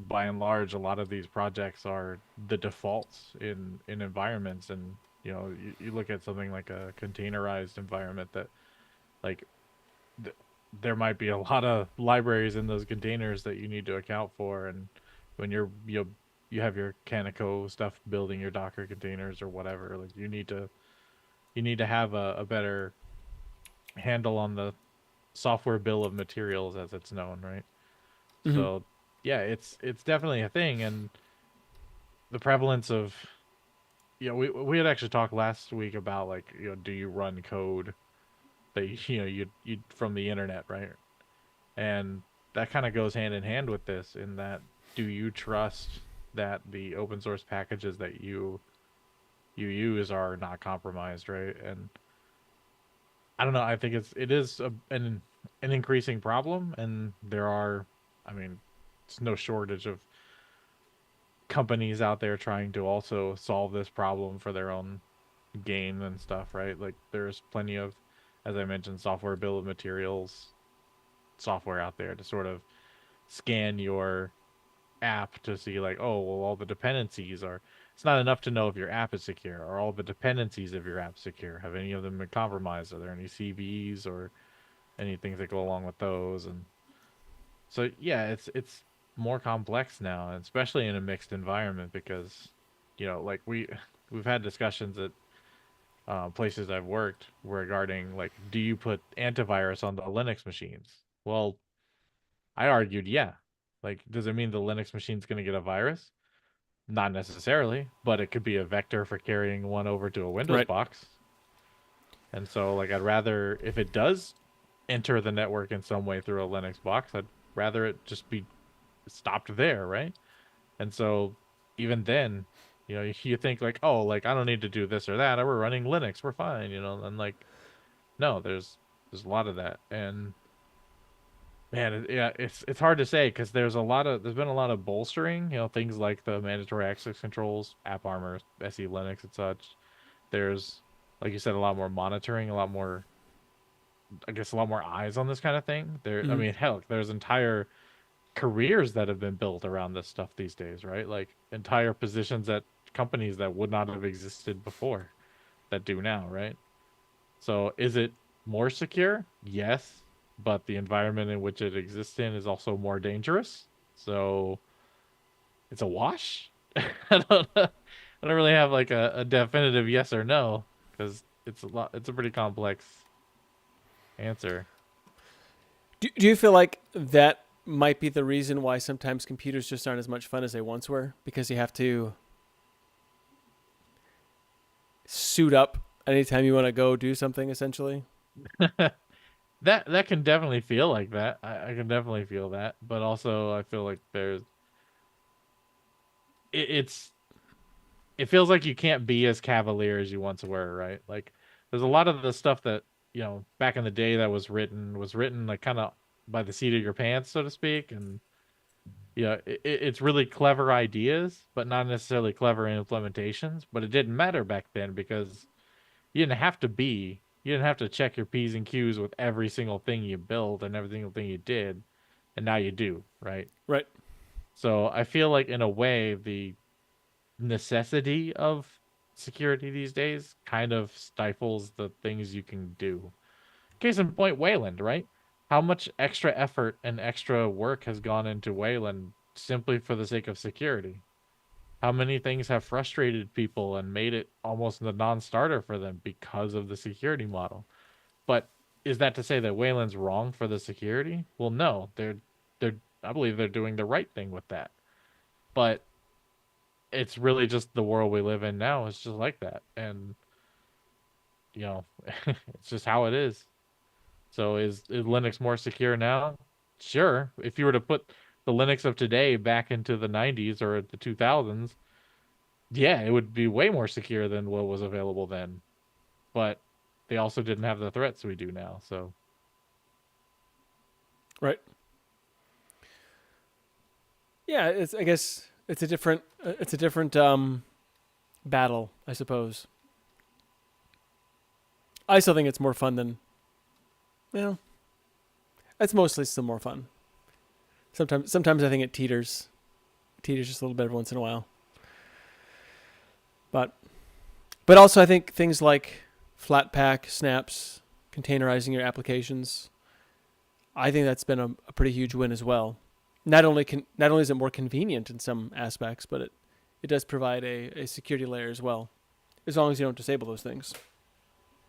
by and large, a lot of these projects are the defaults in environments, and you look at something like a containerized environment that like there might be a lot of libraries in those containers that you need to account for, and when you have your Canico stuff building your Docker containers or whatever, like you need to have a better handle on the software bill of materials, as it's known, right? Mhm. So yeah, it's definitely a thing, and the prevalence of we had actually talked last week about like do you run code that you from the internet, right? And that kind of goes hand in hand with this, in that do you trust that the open source packages that you use are not compromised, right? And I don't know, I think it is an increasing problem, and there are, I mean, it's no shortage of companies out there trying to also solve this problem for their own gain and stuff, right? Like there's plenty of, as I mentioned, software bill of materials software out there to sort of scan your app to see like, oh, well, all the dependencies are, it's not enough to know if your app is secure. Are all the dependencies of your app secure? Have any of them been compromised? Are there any CVEs or any things that go along with those? And so yeah, it's more complex now, especially in a mixed environment, because like we've had discussions at places I've worked regarding like, do you put antivirus on the Linux machines? Well, I argued, yeah. Like, does it mean the Linux machine's going to get a virus? Not necessarily, but it could be a vector for carrying one over to a Windows Right. box. And so, like, I'd rather, if it does enter the network in some way through a Linux box, I'd rather it just be stopped there, right? And so, even then, you think like, oh, like I don't need to do this or that. We're running Linux, we're fine, And like, no, there's a lot of that, and man, yeah, it's hard to say because there's been a lot of bolstering, things like the mandatory access controls, AppArmor, SE Linux, and such. There's, like you said, a lot more monitoring, a lot more, I guess, a lot more eyes on this kind of thing. I mean, hell, there's entire careers that have been built around this stuff these days, right? Like entire positions at companies that would not have existed before that do now, right? So is it more secure? Yes, but the environment in which it exists in is also more dangerous. So it's a wash. I don't really have like a definitive yes or no, because it's a pretty complex answer. Do you feel like that might be the reason why sometimes computers just aren't as much fun as they once were? Because you have to suit up anytime you want to go do something, essentially? That can definitely feel like that. I can definitely feel that. But also I feel like it feels like you can't be as cavalier as you once were, right? Like there's a lot of the stuff that, back in the day that was written like kind of by the seat of your pants, so to speak. And it's really clever ideas, but not necessarily clever implementations. But it didn't matter back then because you didn't have to check your P's and Q's with every single thing you built and every single thing you did. And now you do, right? Right. So I feel like in a way, the necessity of security these days kind of stifles the things you can do. Case in point, Wayland, right? How much extra effort and extra work has gone into Wayland simply for the sake of security? How many things have frustrated people and made it almost a non-starter for them because of the security model? But is that to say that Wayland's wrong for the security? Well, no. I believe they're doing the right thing with that. But it's really just the world we live in now. It's just like that. And, it's just how it is. So is Linux more secure now? Sure. If you were to put the Linux of today back into the 90s or the 2000s, yeah, it would be way more secure than what was available then. But they also didn't have the threats we do now, so. Right. Yeah, I guess it's a different battle, I suppose. I still think it's more fun than, it's mostly still more fun. Sometimes I think it teeters tedious just a little bit every once in a while. But also I think things like Flatpak, snaps, containerizing your applications, I think that's been a pretty huge win as well. Not only is it more convenient in some aspects, but it does provide a security layer as well, as long as you don't disable those things.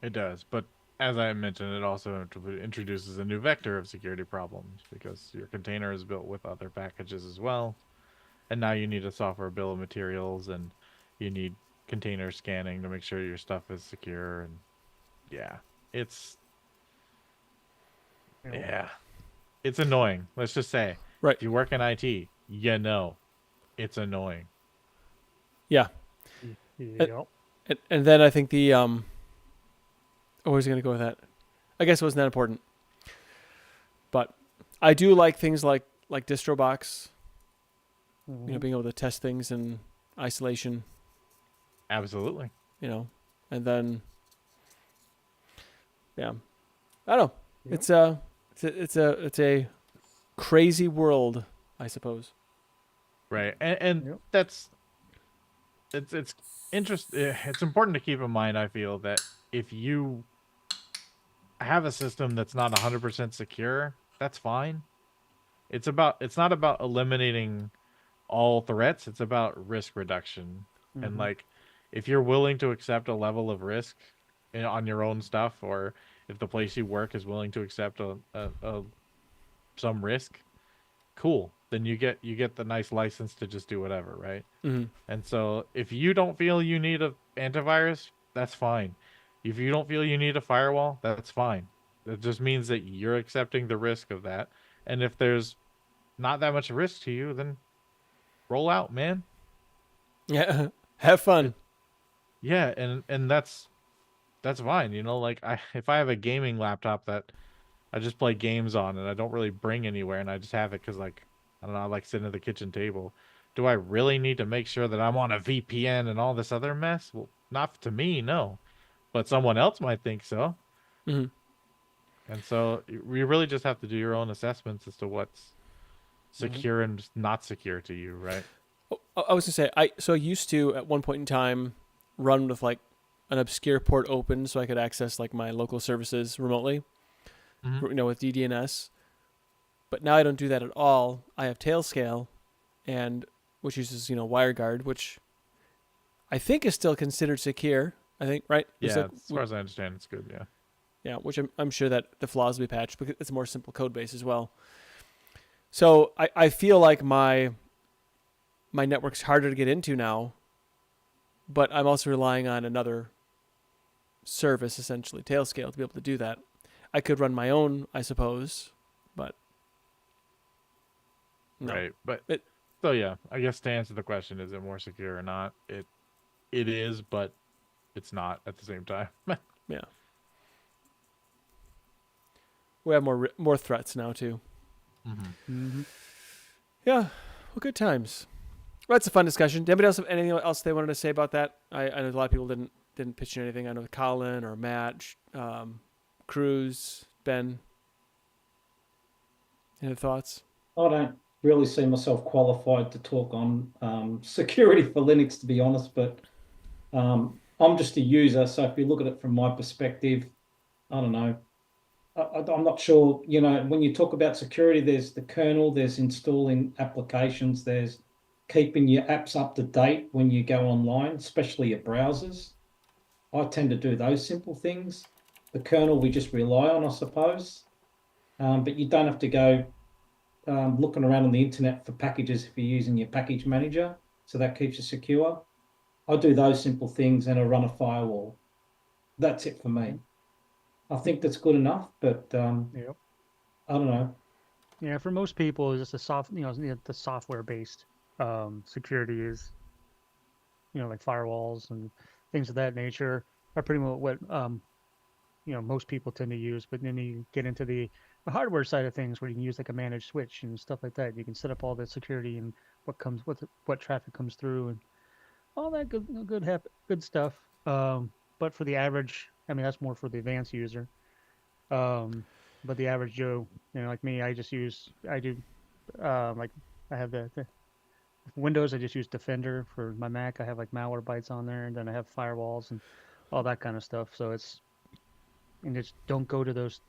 It does, but as I mentioned, it also introduces a new vector of security problems because your container is built with other packages as well, and now you need a software bill of materials, and you need container scanning to make sure your stuff is secure. And yeah, it's annoying. Let's just say, right? If you work in IT, you know, it's annoying. Yeah. Yep. And then I think the always going to go with that. I guess it wasn't that important, but I do like things like DistroBox. You know, being able to test things in isolation. Absolutely. You know, and then yeah, I don't know. Yep. It's a crazy world, I suppose. Right, and that's it's interesting. It's important to keep in mind, I feel, that if you have a system that's not 100% secure, that's fine. It's not about eliminating all threats. It's about risk reduction. And like, if you're willing to accept a level of risk on your own stuff, or if the place you work is willing to accept some risk, cool. Then you get the nice license to just do whatever, right? And so if you don't feel you need an antivirus, that's fine. If you don't feel you need a firewall, that's fine. It just means that you're accepting the risk of that. And if there's not that much risk to you, then roll out, man. Yeah, have fun. Yeah, and that's fine. You know, like if I have a gaming laptop that I just play games on and I don't really bring anywhere, and I just have it because, like, I don't know, I like sitting at the kitchen table. Do I really need to make sure that I'm on a VPN and all this other mess? Well, not to me, no. But someone else might think so. And so you really just have to do your own assessments as to what's secure and not secure to you, right? I was gonna say, I used to at one point in time run with like an obscure port open so I could access like my local services remotely, you know, with DDNS. But now I don't do that at all. I have Tailscale, and which uses, you know, WireGuard, which I think is still considered secure. I think, right? Yeah, as far as I understand, it's good. Yeah. Yeah, which I'm sure that the flaws will be patched because it's a more simple code base as well. So I feel like my network's harder to get into now, but I'm also relying on another service, essentially, Tailscale, to be able to do that. I could run my own, I suppose, but no. Right. But so yeah, I guess to answer the question, is it more secure or not? It is, but it's not at the same time. Yeah. We have more threats now too. Yeah. Well, good times. Well, that's a fun discussion. Did anybody else have anything else they wanted to say about that? I know a lot of people didn't pitch in anything. I know Colin or Matt, Cruz, Ben. Any thoughts? I don't really see myself qualified to talk on security for Linux, to be honest, but I'm just a user. So if you look at it from my perspective, I don't know. I'm not sure, you know, when you talk about security, there's the kernel, there's installing applications, there's keeping your apps up to date when you go online, especially your browsers. I tend to do those simple things. The kernel we just rely on, I suppose. But you don't have to go looking around on the internet for packages if you're using your package manager. So that keeps you secure. I do those simple things and I run a firewall. That's it for me. I think that's good enough, but I don't know. Yeah, for most people, it's just the software-based security is, you know, like firewalls and things of that nature are pretty much what you know, most people tend to use. But then you get into the hardware side of things where you can use like a managed switch and stuff like that. You can set up all the security and what traffic comes through and all that good stuff. But for the average, I mean, that's more for the advanced user. But the average Joe, you know, like me, I do like I have the Windows, I just use Defender. For my Mac, I have like Malwarebytes on there, and then I have firewalls and all that kind of stuff. So just don't go to those,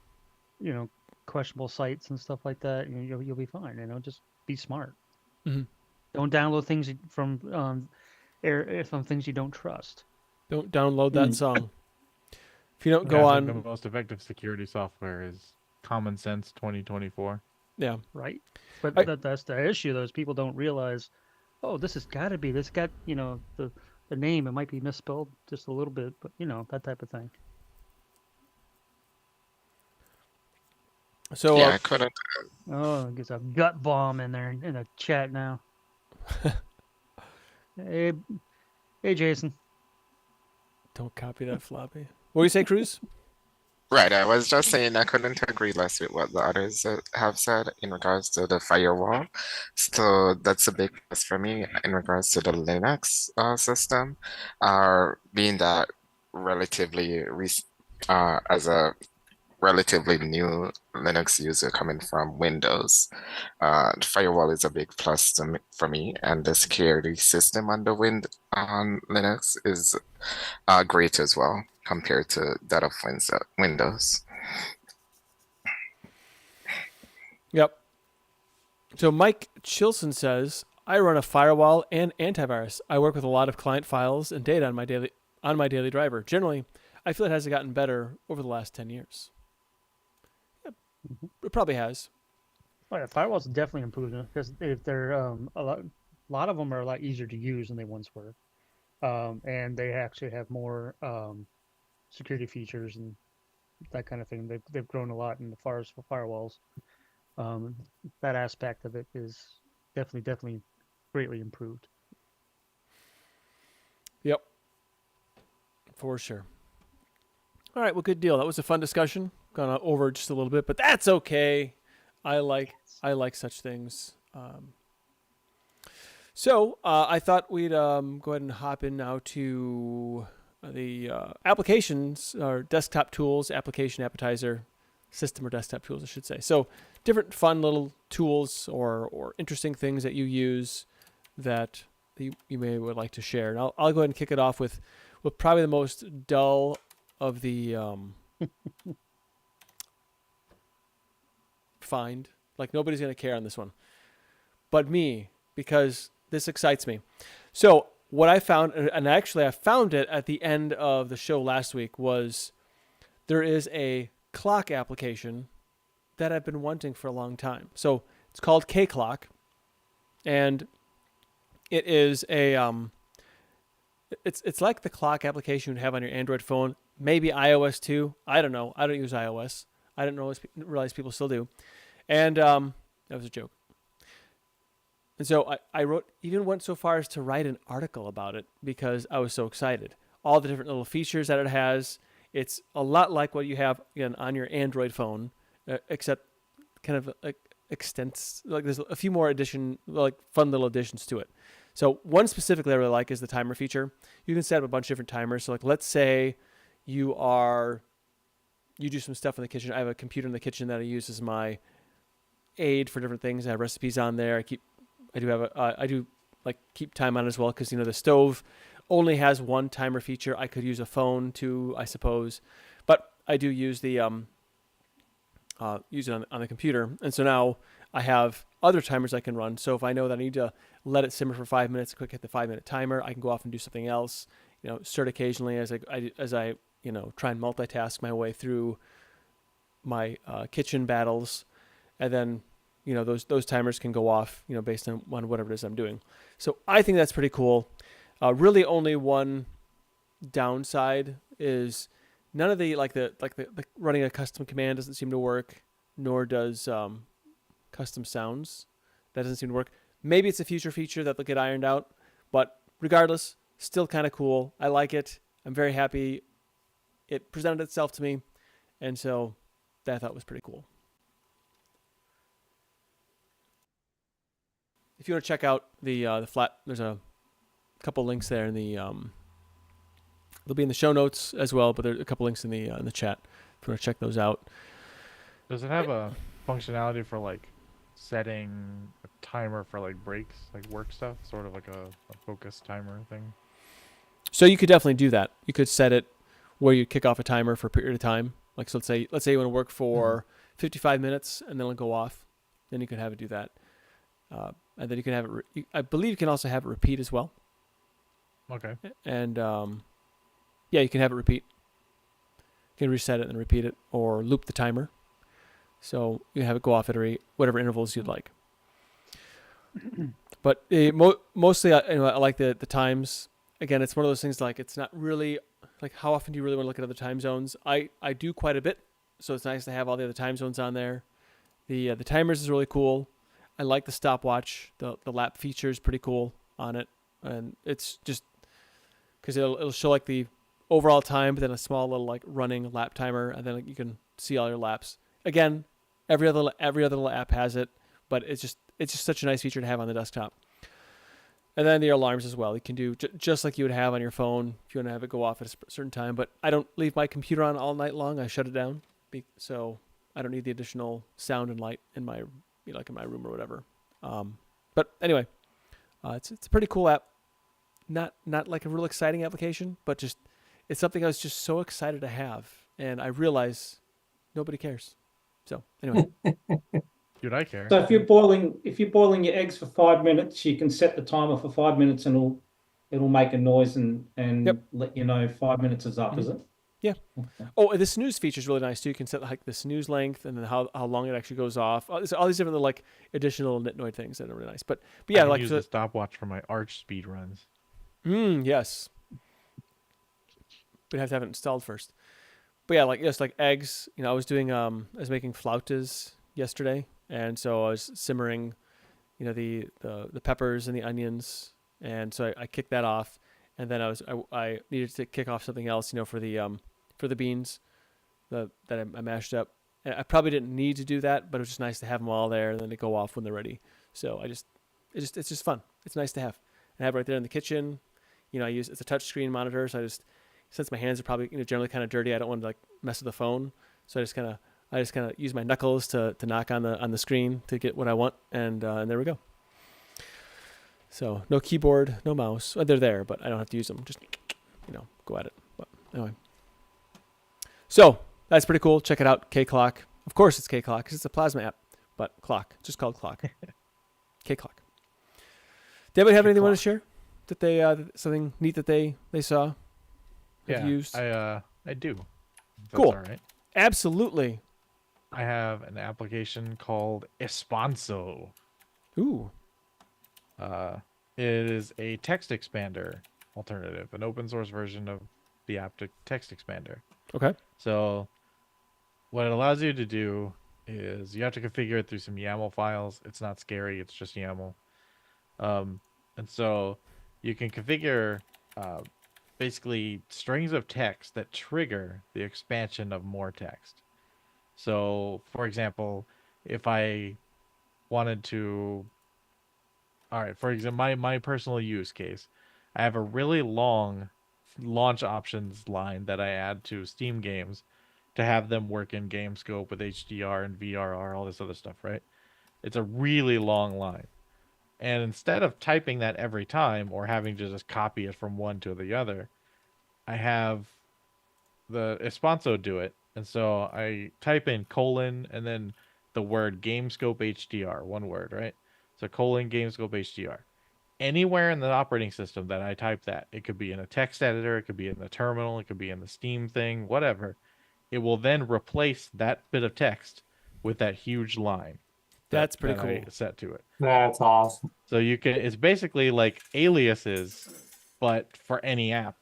questionable sites and stuff like that. You'll be fine. Just be smart. Mm-hmm. Don't download things from from things you don't trust. Don't download that song. If you don't go I on, think the most effective security software is Common Sense 2024. yeah, Right. But that's the issue. Those people don't realize, oh, this has got to be. This got the name. It might be misspelled just a little bit, but that type of thing. so Yeah, I couldn't. Oh, it gets a gut bomb in there in the chat now. Hey, Jason. don't copy that floppy. What do you say, Cruz? Right, I was just saying I couldn't agree less with what the others have said in regards to the firewall. So that's a big plus for me in regards to the Linux system, being that relatively as a relatively new Linux user coming from Windows. The firewall is a big plus for me, and the security system on Linux is great as well compared to that of Windows. Yep. So Mike Chilson says, I run a firewall and antivirus. I work with a lot of client files and data on my daily driver. Generally, I feel it has gotten better over the last 10 years. It probably has. Oh, yeah, firewalls definitely improved because they're a lot of them are a lot easier to use than they once were, and they actually have more security features and that kind of thing. They've grown a lot in far as for firewalls. That aspect of it is definitely greatly improved. Yep. For sure. All right, well, good deal. That was a fun discussion. Gone over just a little bit, but that's okay. I like such things. So I thought we'd go ahead and hop in now to the applications or desktop tools, application appetizer, system or desktop tools, I should say. So different fun little tools or interesting things that you use that you would like to share. And I'll go ahead and kick it off with probably the most dull of the find. Like nobody's going to care on this one but me, because this excites me. So what I found, and actually I found it at the end of the show last week, was there is a clock application that I've been wanting for a long time. So it's called KClock, and it is a it's like the clock application you'd have on your Android phone, maybe iOS too. I don't know. I don't use iOS. I didn't realize people still do. And that was a joke. And so I went so far as to write an article about it because I was so excited. All the different little features that it has. It's a lot like what you have again on your Android phone, except kind of like extends. Like there's a few more fun little additions to it. So one specifically I really like is the timer feature. You can set up a bunch of different timers. So like let's say you do some stuff in the kitchen. I have a computer in the kitchen that I use as my aid for different things. I have recipes on there. I do keep time on as well because the stove only has one timer feature. I could use a phone too, I suppose, but I do use the use it on the computer. And so now I have other timers I can run. So if I know that I need to let it simmer for 5 minutes, quick hit the 5-minute timer. I can go off and do something else. Start occasionally as I try and multitask my way through my kitchen battles, and then those timers can go off based on whatever it is I'm doing. So I think that's pretty cool. Really, only one downside is none of the running a custom command doesn't seem to work, nor does custom sounds. That doesn't seem to work. Maybe it's a future feature that they'll get ironed out, but regardless, still kind of cool. I like it. I'm very happy it presented itself to me, and so that I thought was pretty cool. If you want to check out the flat, there's a couple links there in the they'll be in the show notes as well, but there's a couple links in the chat if you want to check those out. Does it have a functionality for setting a timer for like breaks, like work stuff, sort of like a focus timer thing. So you could definitely do that. You could set it where you kick off a timer for a period of time. Like, so let's say you want to work for 55 minutes and then it'll go off. Then you could have it do that. And then you can have it, I believe you can also have it repeat as well. Okay. And yeah, you can have it repeat. You can reset it and repeat it or loop the timer. So you have it go off at whatever intervals you'd like. But mostly I like the times. Again, it's one of those things like it's not really like how often do you really want to look at other time zones? I do quite a bit, so it's nice to have all the other time zones on there. The timers is really cool. I like the stopwatch. The lap feature is pretty cool on it, and it's just because it'll show like the overall time, but then a small little like running lap timer, and then you can see all your laps. Again, every other little app has it, but it's just such a nice feature to have on the desktop. And then the alarms as well. You can do just like you would have on your phone if you want to have it go off at a certain time. But I don't leave my computer on all night long. I shut it down, so I don't need the additional sound and light in my like in my room or whatever. But anyway, it's a pretty cool app. Not like a real exciting application, but just it's something I was just so excited to have, and I realize nobody cares. So anyway. Dude, I care. So if you're boiling your eggs for 5 minutes, you can set the timer for 5 minutes, and it'll make a noise and let you know 5 minutes is up. Is it? Yeah. Okay. Oh, the snooze feature is really nice too. You can set like the snooze length and then how long it actually goes off. All these different like additional nitnoid things that are really nice. But yeah, I can like use the stopwatch for my Arch speed runs. Yes. We'd have to have it installed first. But yeah, like eggs. I was making flautas yesterday. And so I was simmering, the peppers and the onions, and so I kicked that off, and then I needed to kick off something else, for the beans, that I mashed up. And I probably didn't need to do that, but it was just nice to have them all there, and then they go off when they're ready. So it's just fun. It's nice to have, and have it right there in the kitchen. It's a touch screen monitor, so since my hands are probably generally kind of dirty, I don't want to like mess with the phone, so I just kind of use my knuckles to knock on the screen to get what I want, and there we go. So no keyboard, no mouse. They're there, but I don't have to use them. Just go at it. But anyway, so that's pretty cool. Check it out, KClock. Of course, it's KClock because it's a Plasma app, but clock, just called Clock. KClock. Did anybody have anything they want to share? That they something neat that they saw? Used? I do. Cool. All right. Absolutely. I have an application called Espanso. Ooh. It is a text expander alternative, an open source version of the app text expander. Okay. So what it allows you to do is you have to configure it through some YAML files. It's not scary. It's just YAML. And so you can configure basically strings of text that trigger the expansion of more text. So, for example, if I wanted to, all right, for example, my personal use case, I have a really long launch options line that I add to Steam games to have them work in game scope with HDR and VRR, all this other stuff, right? It's a really long line. And instead of typing that every time or having to just copy it from one to the other, I have the Espanso do it. And so I type in : and then the word GameScope HDR, one word, right? So : GameScope HDR. Anywhere in the operating system that I type that, it could be in a text editor, it could be in the terminal, it could be in the Steam thing, whatever. It will then replace that bit of text with that huge line. That's pretty cool. I set to it. That's awesome. So it's basically like aliases, but for any app.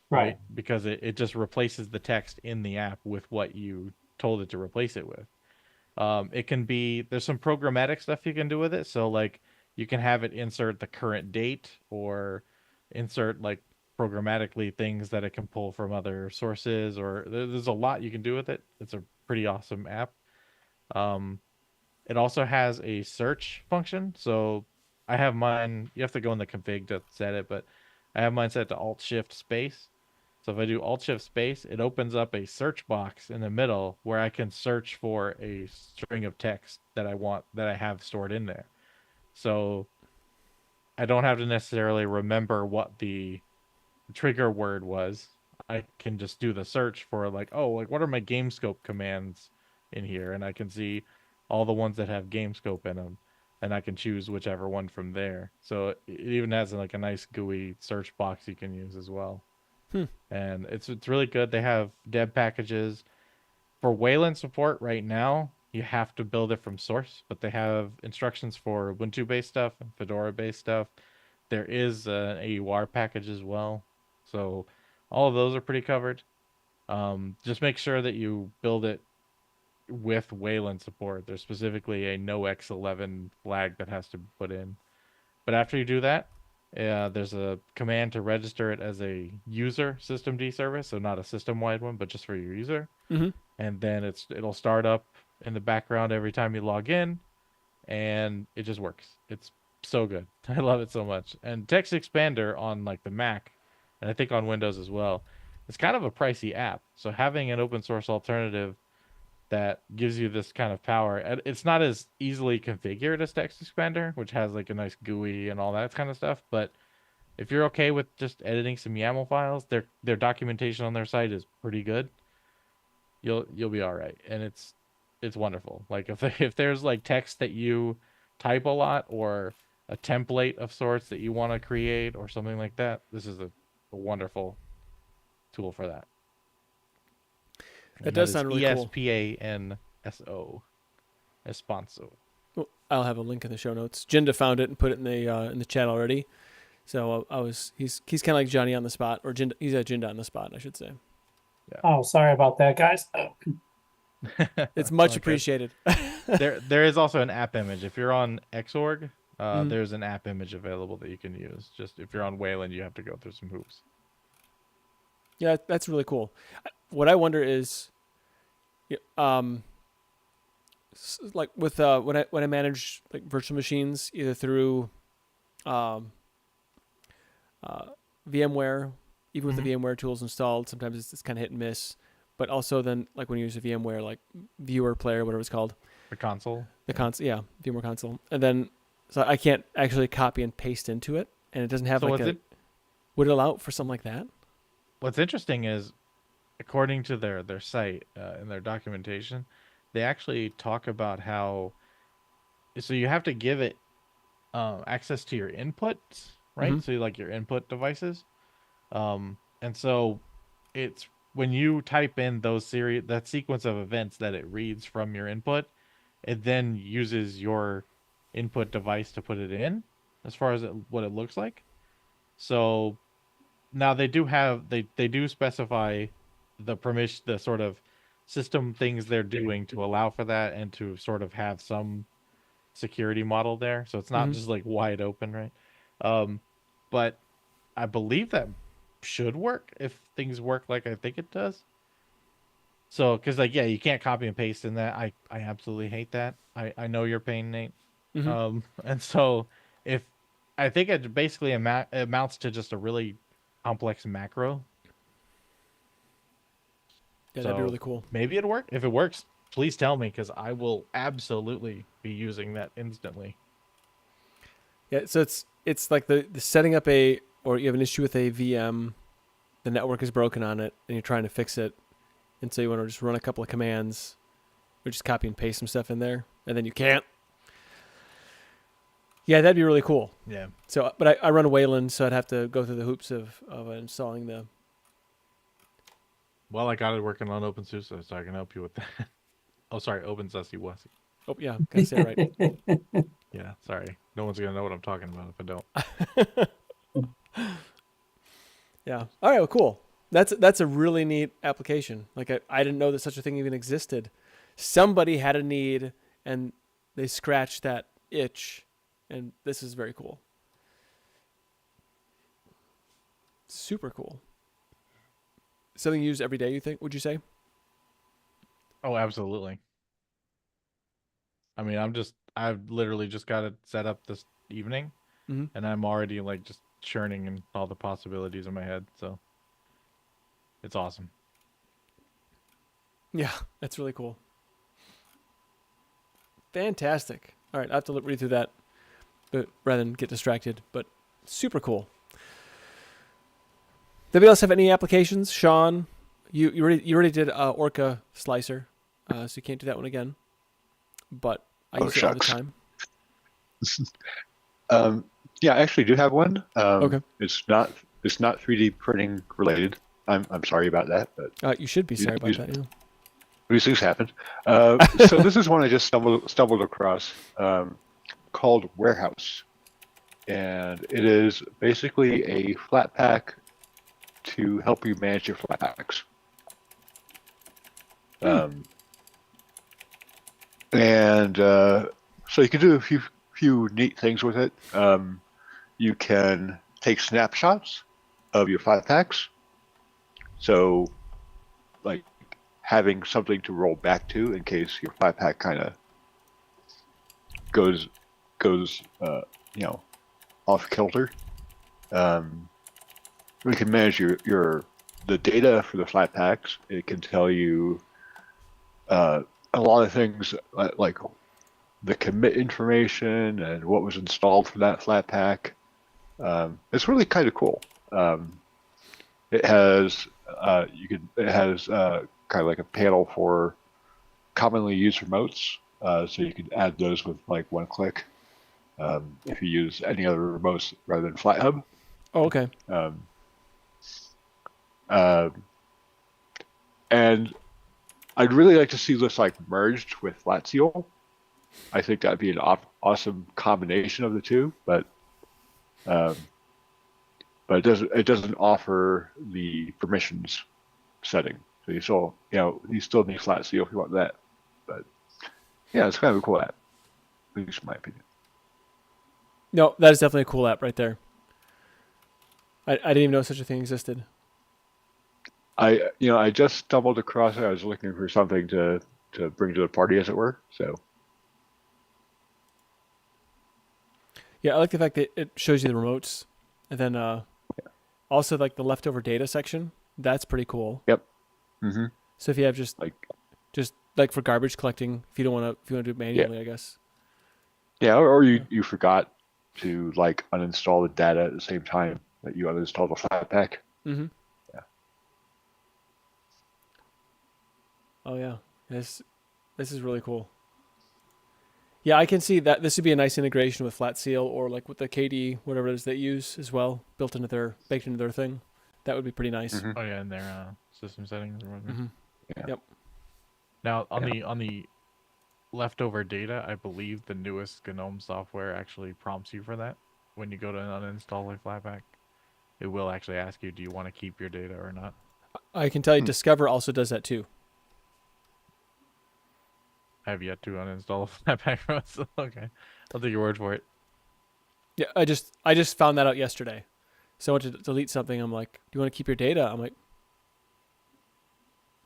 Right, because it just replaces the text in the app with what you told it to replace it with. It can be, there's some programmatic stuff you can do with it. So like you can have it insert the current date or insert like programmatically things that it can pull from other sources, or there's a lot you can do with it. It's a pretty awesome app. It also has a search function. So I have mine, you have to go in the config to set it, but I have mine set to Alt-Shift-Space. So if I do Alt-Shift-Space, it opens up a search box in the middle where I can search for a string of text that I have stored in there. So I don't have to necessarily remember what the trigger word was. I can just do the search for like, oh, like what are my game scope commands in here? And I can see all the ones that have game scope in them. And I can choose whichever one from there. So it even has like a nice GUI search box you can use as well. And it's really good. They have deb packages for Wayland support right now. You have to build it from source, but they have instructions for Ubuntu based stuff and Fedora based stuff. There is an AUR package as well, so all of those are pretty covered. Just make sure that you build it with Wayland support. There's specifically a no X11 flag that has to be put in, but after you do that, there's a command to register it as a user systemd service, so not a system-wide one, but just for your user. And then it'll start up in the background every time you log in, and it just works. It's so good. I love it so much. And Text Expander on like the Mac, and I think on Windows as well, it's kind of a pricey app. So having an open source alternative that gives you this kind of power, it's not as easily configured as Text Expander, which has like a nice GUI and all that kind of stuff. But if you're okay with just editing some YAML files, their documentation on their site is pretty good. You'll be all right, and it's wonderful. Like if there's like text that you type a lot or a template of sorts that you want to create or something like that, this is a wonderful tool for that. That does sound really cool. ESPANSO. Espanso. Well, I'll have a link in the show notes. Jinda found it and put it in the chat already. So he's kind of like Johnny on the spot, or Jinda, he's a Jinda on the spot, I should say. Yeah. Oh, sorry about that, guys. It's much appreciated. there is also an app image. If you're on Xorg, there's an app image available that you can use. Just if you're on Wayland, you have to go through some hoops. Yeah, that's really cool. What I wonder is, like with when I manage like virtual machines, either through VMware, even with the VMware tools installed, sometimes it's kind of hit and miss. But also then, like when you use a VMware, like viewer player, whatever it's called. The console? Yeah, VMware console. And then, so I can't actually copy and paste into it. And it doesn't have would it allow for something like that? What's interesting is, according to their site and their documentation, they actually talk about how, so you have to give it access to your inputs, right? So like your input devices. And so it's, when you type in that sequence of events that it reads from your input, it then uses your input device to put it in, as far as what it looks like. So now they do specify the permission, the sort of system things they're doing to allow for that, and to sort of have some security model there. So it's not just like wide open, right? But I believe that should work if things work like I think it does. So, because like, yeah, you can't copy and paste in that. I absolutely hate that. I know your pain, Nate. And so if I think it basically amounts to just a really complex macro. Yeah, that'd be really cool. Maybe it'll work. If it works, please tell me, because I will absolutely be using that instantly. Yeah, so it's like the setting up or you have an issue with a VM, the network is broken on it, and you're trying to fix it, and so you want to just run a couple of commands, or just copy and paste some stuff in there, and then you can't. Yeah, that'd be really cool. Yeah. So, but I run Wayland, so I'd have to go through the hoops of installing the. Well, I got it working on openSUSE, so I can help you with that. Oh, sorry, openSussyWussy. Oh, yeah, gotta say it right. Yeah, sorry. No one's gonna know what I'm talking about if I don't. Yeah. All right. Well, cool. That's a really neat application. Like I didn't know that such a thing even existed. Somebody had a need, and they scratched that itch, and this is very cool. Super cool. Something you use every day, would you say? Oh, absolutely. I mean, I've literally just got it set up this evening, and I'm already like just churning in all the possibilities in my head. So It's awesome. Yeah, that's really cool. Fantastic. All right, I have to read through that, but rather than get distracted. But super cool. Anybody else have any applications? Sean, you already did Orca Slicer, so you can't do that one again. But I use it all the time. Yeah, I actually do have one. Okay. It's not 3D printing related. I'm sorry about that, but You should be sorry about that. Yeah. these things happen. So this is one I just stumbled across, called Warehouse, and it is basically a Flatpak to help you manage your Flatpaks. And so you can do a few neat things with it. You can take snapshots of your Flatpaks, so like having something to roll back to in case your Flatpak kind of goes off kilter. We can manage the data for the Flatpaks. It can tell you a lot of things like the commit information and what was installed for that Flatpak. It's really kind of cool. It has kind of like a panel for commonly used remotes, so you can add those with like one click. If you use any other remotes rather than FlatHub. Oh, okay. And I'd really like to see this like merged with FlatSeal. I think that'd be an awesome combination of the two, but it doesn't offer the permissions setting. So you still need FlatSeal if you want that. But yeah, it's kind of a cool app, at least in my opinion. No, that is definitely a cool app right there. I didn't even know such a thing existed. I just stumbled across it. I was looking for something to bring to the party, as it were. So yeah, I like the fact that it shows you the remotes, and then also like the leftover data section. That's pretty cool. Yep. Mm-hmm. So if you have just like for garbage collecting, if you want to do it manually, I guess. Yeah, or you forgot to like uninstall the data at the same time that you uninstall the Flatpak. Mm-hmm. Yeah. Oh yeah, this is really cool. Yeah, I can see that this would be a nice integration with FlatSeal or like with the KD, whatever it is they use as well, baked into their thing. That would be pretty nice. Mm-hmm. Oh yeah, in their system settings or whatever. Mm-hmm. Yeah. Yep. Now on the leftover data, I believe the newest GNOME software actually prompts you for that. When you go to uninstall a Flatpak, it will actually ask you, do you want to keep your data or not? I can tell you Discover also does that too. I have yet to uninstall a Flatpak from us. Okay, I'll take your word for it. Yeah, I just found that out yesterday. So I went to delete something. I'm like, do you want to keep your data? I'm like,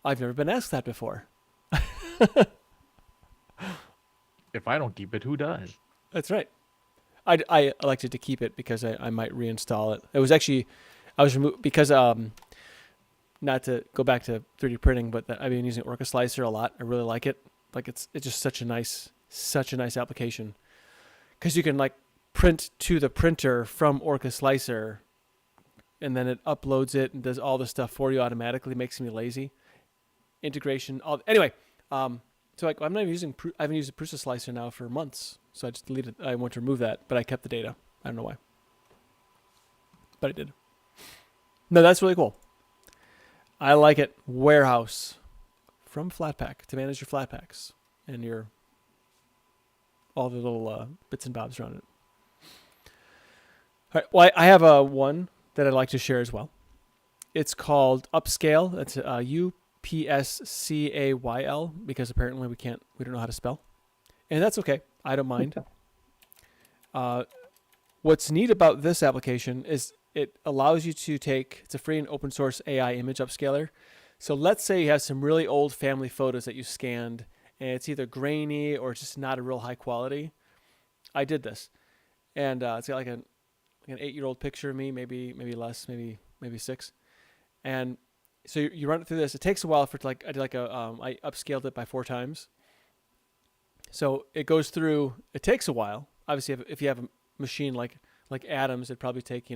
I've never been asked that before. If I don't keep it, who does? That's right. I elected to keep it because I might reinstall it. It was actually, I was removed because, not to go back to 3D printing, but I've been using Orca Slicer a lot. I really like it. Like it's just such a nice application. Because you can like print to the printer from Orca Slicer, and then it uploads it and does all the stuff for you automatically. Makes me lazy. Integration. Anyway, so like I'm not even I haven't used a Prusa Slicer now for months. So I just deleted. I want to remove that, but I kept the data. I don't know why, but I did. No, that's really cool. I like it. Warehouse from Flatpak to manage your Flatpaks and all the little bits and bobs around it. All right. Well, I have one that I'd like to share as well. It's called Upscayl. That's UPSCAYL because apparently we don't know how to spell, and that's okay. I don't mind. What's neat about this application is it allows you to it's a free and open source AI image upscaler. So let's say you have some really old family photos that you scanned and it's either grainy or it's just not a real high quality. I did this, and it's got like an 8-year-old picture of me, maybe less, maybe 6, and so you run it through this. It takes a while for it to like, I did like I upscaled it by 4 times. So it goes through, it takes a while. Obviously, if you have a machine like Adam's, it'd probably take,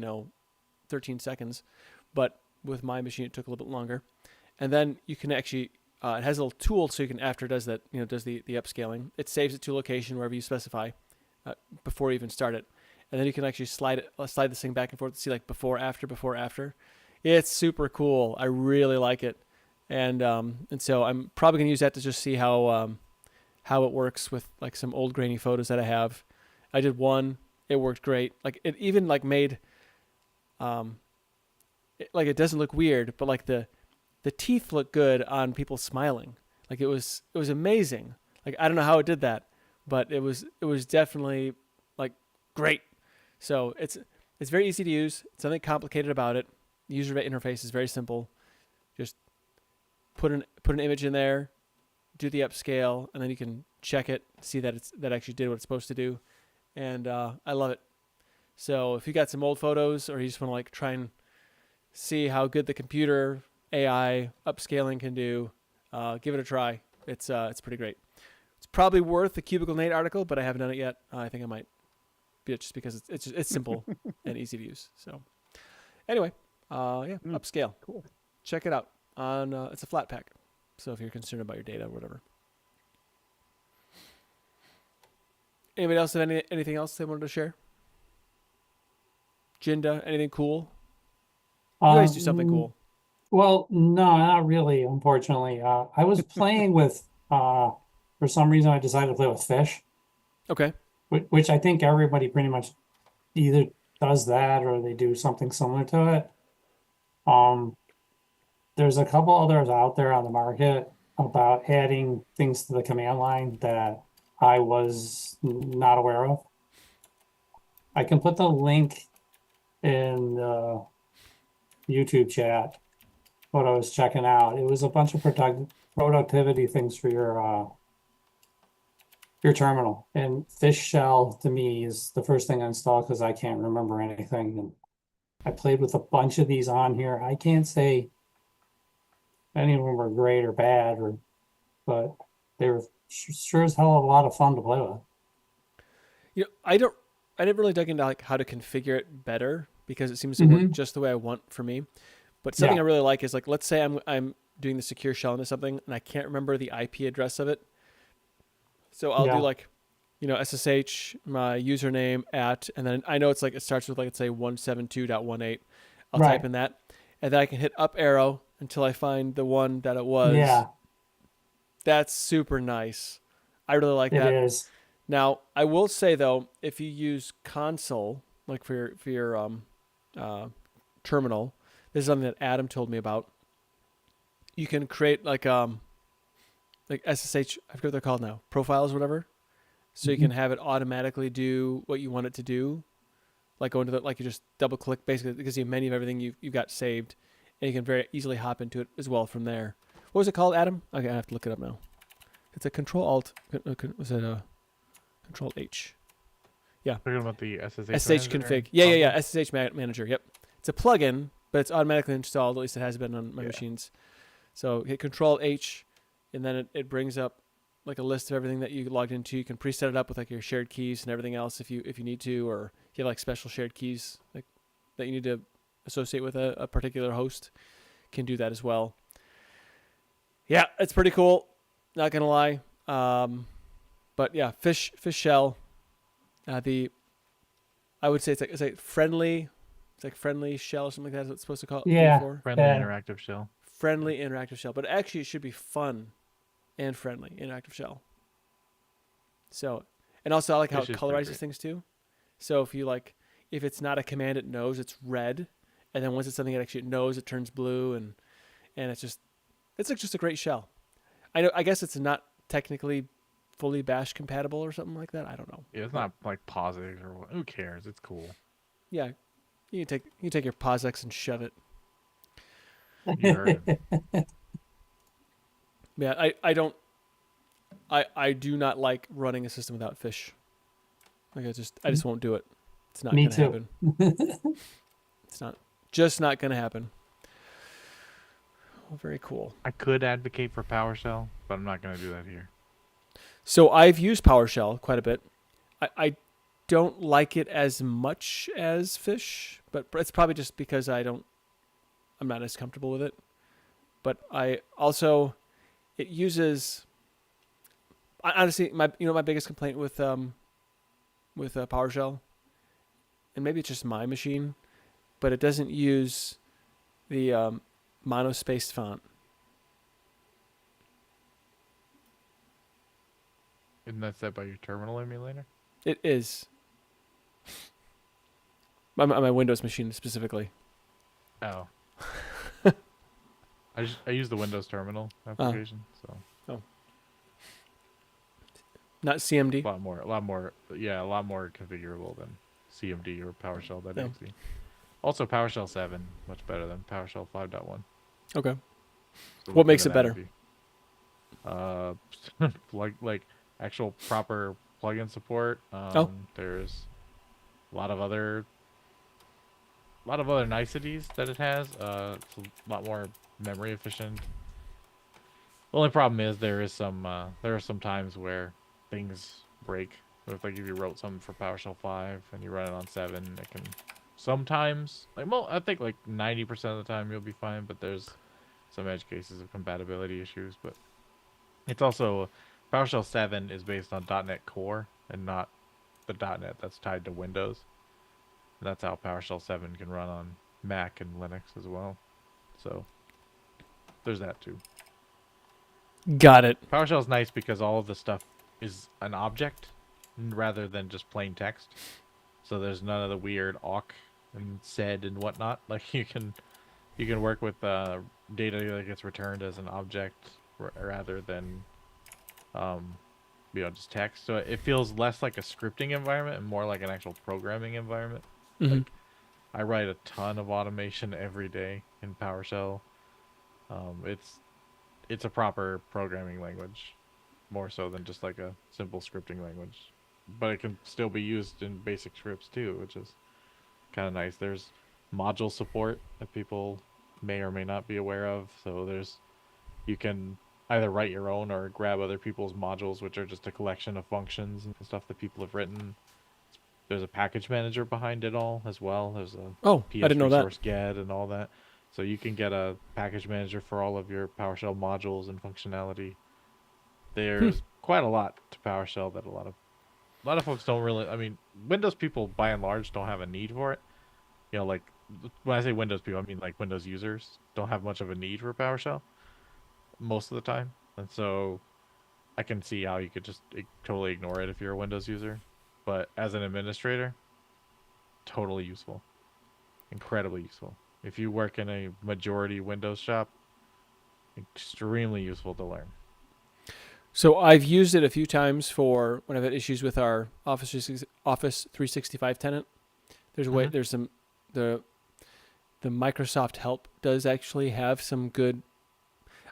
13 seconds. But with my machine, it took a little bit longer. And then you can actually, it has a little tool so you can, after it does that, does the upscaling, it saves it to a location wherever you specify before you even start it. And then you can actually slide this thing back and forth to see like before, after. It's super cool. I really like it. And so I'm probably going to use that to just see how it works with like some old grainy photos that I have. I did one, it worked great. Like it even like made, it doesn't look weird, but like the teeth look good on people smiling. Like it was amazing. Like I don't know how it did that, but it was definitely like great. So it's very easy to use. It's nothing complicated about it. The user interface is very simple. Just put an image in there, do the upscale, and then you can check it, see that that actually did what it's supposed to do, and I love it. So if you got some old photos, or you just want to like try and see how good the computer AI upscaling can do, give it a try. It's pretty great. It's probably worth the Cubicle Nate article, but I haven't done it yet. I think I might, just because it's simple and easy to use. So anyway, Upscayl. Cool. Check it out on it's a Flatpak. So if you're concerned about your data or whatever. Anybody else have anything else they wanted to share? Jinda, anything cool? You always do something cool. Well, no, not really, unfortunately. I was playing with, for some reason I decided to play with fish, Okay. which I think everybody pretty much either does that or they do something similar to it. There's a couple others out there on the market about adding things to the command line that I was not aware of. I can put the link in the YouTube chat, what I was checking out. It was a bunch of productivity things for your terminal. And Fish Shell to me is the first thing I installed because I can't remember anything. And I played with a bunch of these on here. I can't say any of them were great or bad, but they were sure as hell a lot of fun to play with. I didn't really dig into like how to configure it better because it seems to work just the way I want for me. But something I really like is like, let's say I'm doing the secure shell into something and I can't remember the IP address of it. So I'll do like, SSH, my username and then I know it's like, it starts with like, let's say 172.18. I'll type in that and then I can hit up arrow until I find the one that it was. Yeah. That's super nice. I really like that. It is. Now, I will say though, if you use console, like for your terminal, this is something that Adam told me about. You can create like SSH, I forget what they're called now, profiles or whatever. So you can have it automatically do what you want it to do. Like go into like you just double click, basically it gives you a menu of everything you've got saved, and you can very easily hop into it as well from there. What was it called, Adam? Okay, I have to look it up now. It's a Control Alt. Was it a Control H? Yeah. Talking about the SSH SSH config. Yeah. SSH manager. Yep. It's a plugin, but it's automatically installed. At least it has been on my machines. So hit Control H, and then it brings up like a list of everything that you logged into. You can preset it up with like your shared keys and everything else if you need to, or if you have like special shared keys like that you need to associate with a particular host, can do that as well. Yeah, it's pretty cool. Not gonna lie. But yeah, fish shell. I would say it's like friendly. It's like friendly shell or something like that. Is what it's supposed to call it. Yeah. Friendly interactive shell. Friendly interactive shell, but actually it should be fun and friendly interactive shell. So, and also I like how it colorizes things too. So if it's not a command it knows, it's red, and then once it's something that actually it knows, it turns blue, and it's like just a great shell. I guess it's not technically fully bash compatible or something like that. I don't know. Yeah, it's not like POSIX or what. Who cares? It's cool. Yeah, you can take your POSIX and shove it. You heard it. Yeah, I do not like running a system without fish. Like I just won't do it. It's not gonna happen. It's not gonna happen. Oh, very cool. I could advocate for PowerShell, but I'm not going to do that here. So I've used PowerShell quite a bit. I don't like it as much as Fish, but it's probably just because I'm not as comfortable with it. But I also, it uses, honestly, my biggest complaint with PowerShell, and maybe it's just my machine, but it doesn't use the monospaced font. Isn't that set by your terminal emulator? It is. On my Windows machine specifically. Oh. I use the Windows terminal application, so. Oh. Not CMD? A lot more configurable than CMD or PowerShell.exe. Also, PowerShell 7, much better than PowerShell 5.1. Okay. So What makes it better? Like actual proper plugin support. There's a lot of other niceties that it has. It's a lot more memory efficient. The only problem is there are some times where things break. So if you wrote something for PowerShell 5 and you run it on 7, it can sometimes, I think 90% of the time you'll be fine, but there's some edge cases of compatibility issues. But it's also, PowerShell 7 is based on .NET Core and not the .NET that's tied to Windows. And that's how PowerShell 7 can run on Mac and Linux as well. So there's that too. Got it. PowerShell is nice because all of the stuff is an object rather than just plain text. So there's none of the weird awk and sed and whatnot. You can work with data that gets returned as an object rather than just text. So it feels less like a scripting environment and more like an actual programming environment. Mm-hmm. I write a ton of automation every day in PowerShell. It's a proper programming language, more so than just like a simple scripting language. But it can still be used in basic scripts too, which is kind of nice. There's module support that people may or may not be aware of. So you can either write your own or grab other people's modules, which are just a collection of functions and stuff that people have written. There's a package manager behind it all as well. There's a I didn't know that. resource get and all that. So you can get a package manager for all of your PowerShell modules and functionality. There's quite a lot to PowerShell that a lot of folks don't really. I mean, Windows people by and large don't have a need for it. When I say Windows people, I mean Windows users don't have much of a need for PowerShell most of the time, and so I can see how you could just totally ignore it if you're a Windows user. But as an administrator, totally useful, incredibly useful. If you work in a majority Windows shop, extremely useful to learn. So I've used it a few times for when I've had issues with our Office 365 tenant. There's some the Microsoft help does actually have some good.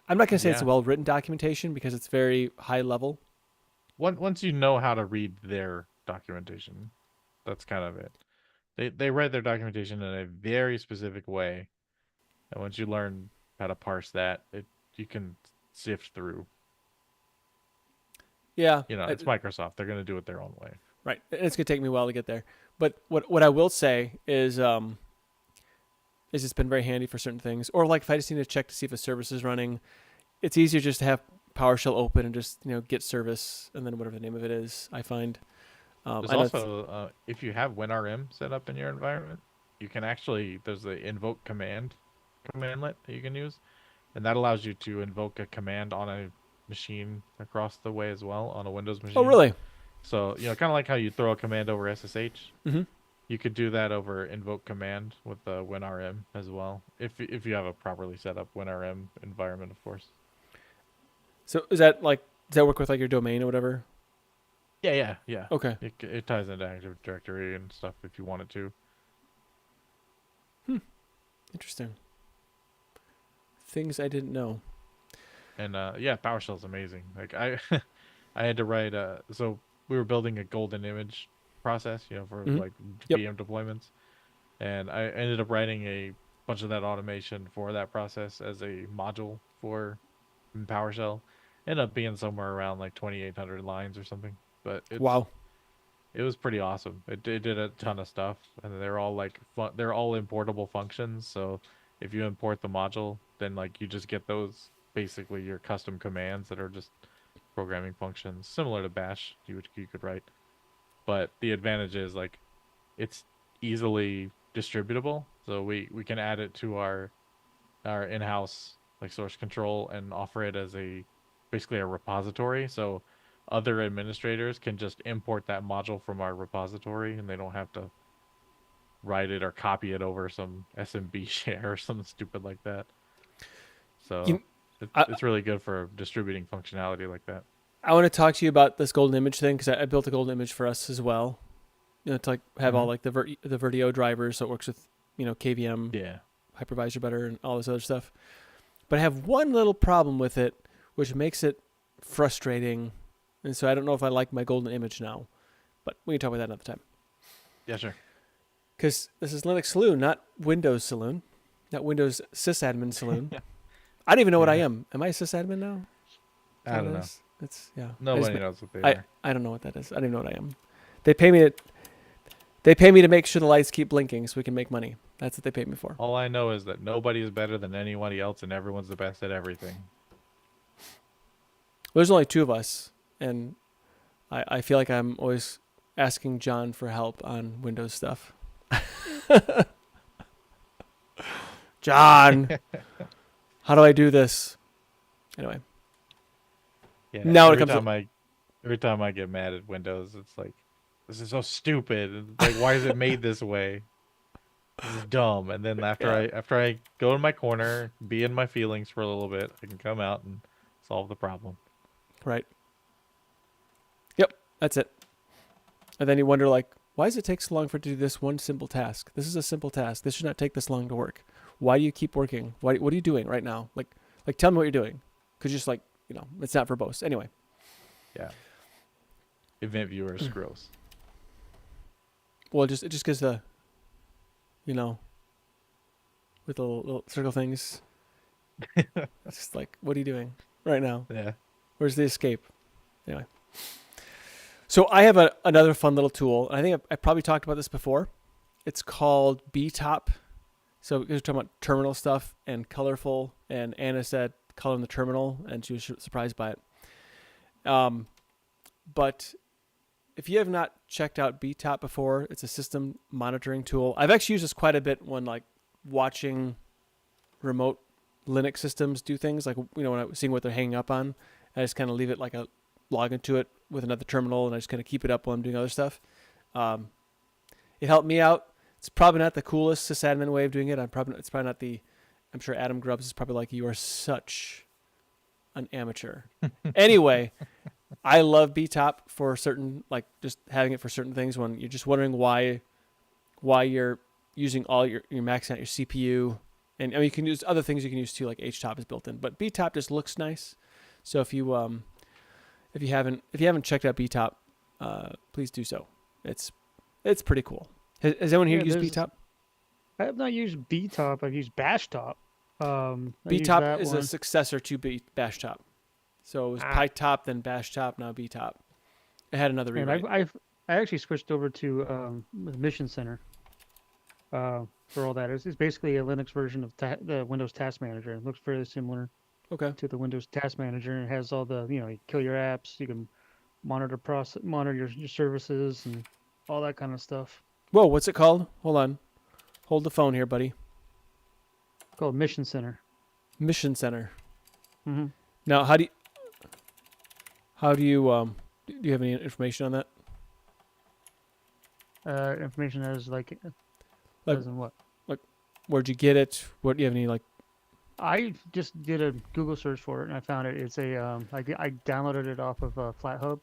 I'm not gonna say it's well written documentation because it's very high level. Once you know how to read their documentation, that's kind of it. They write their documentation in a very specific way, and once you learn how to parse that, you can sift through. Yeah, it's Microsoft. They're going to do it their own way. Right, and it's going to take me a while to get there. But what I will say is it's been very handy for certain things. Or if I just need to check to see if a service is running, it's easier just to have PowerShell open and just get service and then whatever the name of it is. I find. There's also if you have WinRM set up in your environment, you can there's the invoke commandlet that you can use, and that allows you to invoke a command on a machine across the way as well on a Windows machine. Oh, really? So kind of like how you throw a command over SSH. Mm-hmm. You could do that over invoke command with the WinRM as well, if you have a properly set up WinRM environment, of course. So does that work with your domain or whatever? Yeah. Okay. It ties into Active Directory and stuff if you want it to. Interesting. Things I didn't know. And PowerShell is amazing. I had to write so we were building a golden image process, for VM deployments, and I ended up writing a bunch of that automation for that process as a module for PowerShell. Ended up being somewhere around like 2,800 lines or something. But Wow. it was pretty awesome. It did a ton of stuff, and they're all like they're all importable functions. So if you import the module, then like you just get those basically your custom commands that are just programming functions similar to Bash you could write. But the advantage is like it's easily distributable, so we can add it to our in-house like source control and offer it as basically a repository, so other administrators can just import that module from our repository and they don't have to write it or copy it over some SMB share or something stupid like that. So it's really good for distributing functionality like that. I want to talk to you about this golden image thing because I built a golden image for us as well. You know, to like have all like the Vertio drivers, so it works with KVM, hypervisor better, and all this other stuff. But I have one little problem with it, which makes it frustrating, and so I don't know if I like my golden image now. But we can talk about that another time. Yeah, sure. Because this is Linux Saloon, not Windows Saloon, not Windows sysadmin Saloon. I don't even know what I am. Am I a sysadmin now? I don't know. It's Nobody knows what they are. I don't know what that is. I don't even know what I am. They pay me to make sure the lights keep blinking so we can make money. That's what they pay me for. All I know is that nobody is better than anybody else and everyone's the best at everything. Well, there's only two of us, and I feel like I'm always asking John for help on Windows stuff. John, how do I do this? Anyway. Yeah. Now every time I get mad at Windows, it's like, this is so stupid. Like, why is it made this way? This is dumb. And then after I go in my corner, be in my feelings for a little bit, I can come out and solve the problem. Right. Yep, that's it. And then you wonder, like, why does it take so long for it to do this one simple task? This is a simple task. This should not take this long to work. Why do you keep working? What are you doing right now? Like tell me what you're doing. Because just like, it's not verbose. Anyway. Yeah. Event viewer is gross. Well, it just gives the, with the little circle things. It's just like, what are you doing right now? Yeah. Where's the escape? Anyway. So I have another fun little tool. I think I probably talked about this before. It's called Btop. So we're talking about terminal stuff and colorful. And Anna said color in the terminal, and she was surprised by it. But if you have not checked out Btop before, it's a system monitoring tool. I've actually used this quite a bit when like watching remote Linux systems do things, like when I was seeing what they're hanging up on. I just kind of leave it like log into it with another terminal, and I just kind of keep it up while I'm doing other stuff. It helped me out. It's probably not the coolest sysadmin way of doing it. It's probably not the. I'm sure Adam Grubbs is probably like, you are such an amateur. Anyway, I love Btop for certain, like just having it for certain things when you're just wondering why you're using all your maxing out your CPU. And I mean, you can use other things you can use too, like HTOP is built in, but Btop just looks nice. So if you haven't checked out Btop, please do so. It's pretty cool. Has anyone here used Btop? I have not used Btop. I've used Bashtop. Btop is a successor to Bashtop. So it was PyTop, then Bashtop, now Btop. It had another rewrite. I actually switched over to Mission Center for all that. It's basically a Linux version of the Windows Task Manager. It looks very similar to the Windows Task Manager. It has all the, you kill your apps, you can monitor your services and all that kind of stuff. Whoa, what's it called? Hold on. Hold the phone here, buddy. It's called Mission Center. Mission Center. Mm-hmm. Now, do you have any information on that? Information as like as in what? Like, where'd you get it? What do you have any like? I just did a Google search for it and I found it. It's a I downloaded it off of FlatHub.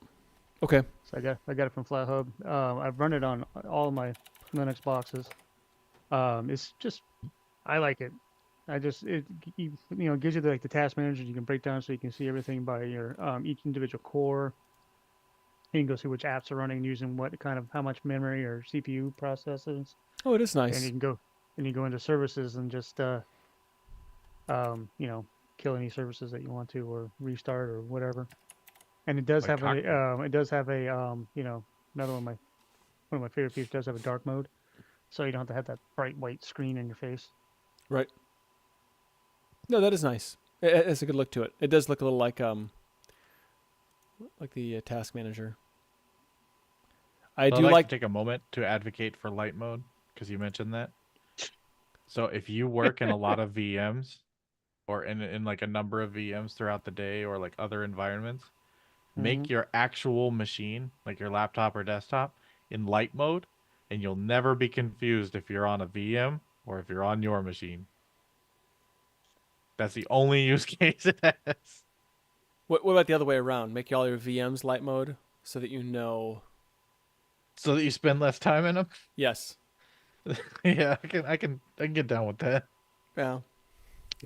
Okay. So I got it from FlatHub. I've run it on all of my Linux boxes. It's just, I like it. It gives you the task manager you can break down so you can see everything by your each individual core. You can go see which apps are running using how much memory or CPU processes. Oh, it is nice. And you can go and you go into services and just you know, kill any services that you want to, or restart or whatever. And it does Like have cockpit. you know, another one of my favorite features does have a dark mode, so you don't have to have that bright white screen in your face. Right. No, that is nice. It's a good look to it. It does look a little like the task manager. I So do I'd like. to take a moment to advocate for light mode because you mentioned that. So if you work in a lot of VMs or in like a number of VMs throughout the day or like other environments, make your actual machine, like your laptop or desktop, in light mode, and you'll never be confused if you're on a VM or if you're on your machine. That's the only use case it has. What about the other way around? Make all your VMs light mode so that you know. So that you spend less time in them. Yes. Yeah, I can get down with that. Yeah.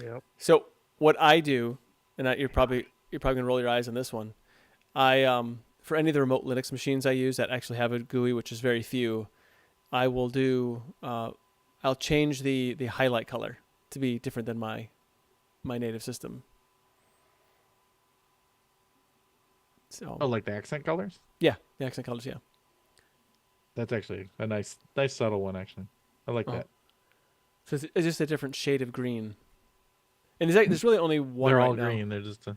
Yep. So what I do, and you're probably gonna roll your eyes on this one. I for any of the remote Linux machines I use that actually have a GUI, which is very few, I will do. I'll change the highlight color to be different than my native system. So. Oh, like the accent colors? Yeah, the accent colors. Yeah. That's actually a nice subtle one. Actually, I like that. So it's just a different shade of green. And there's really only one. They're right all now. green. They're just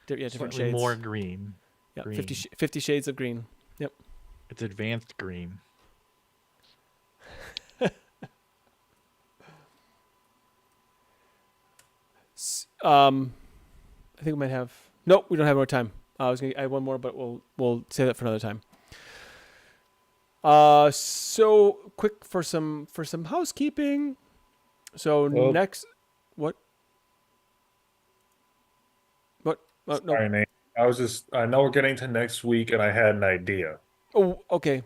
different slightly shades. more green. Yeah, green. 50 shades of green. Yep. It's advanced green. I think we might have. Nope, we don't have more time. I was gonna add one more, but we'll save that for another time. So quick for some housekeeping. So next, what? No. Sorry, Nate. I know we're getting to next week, and I had an idea. Oh, okay.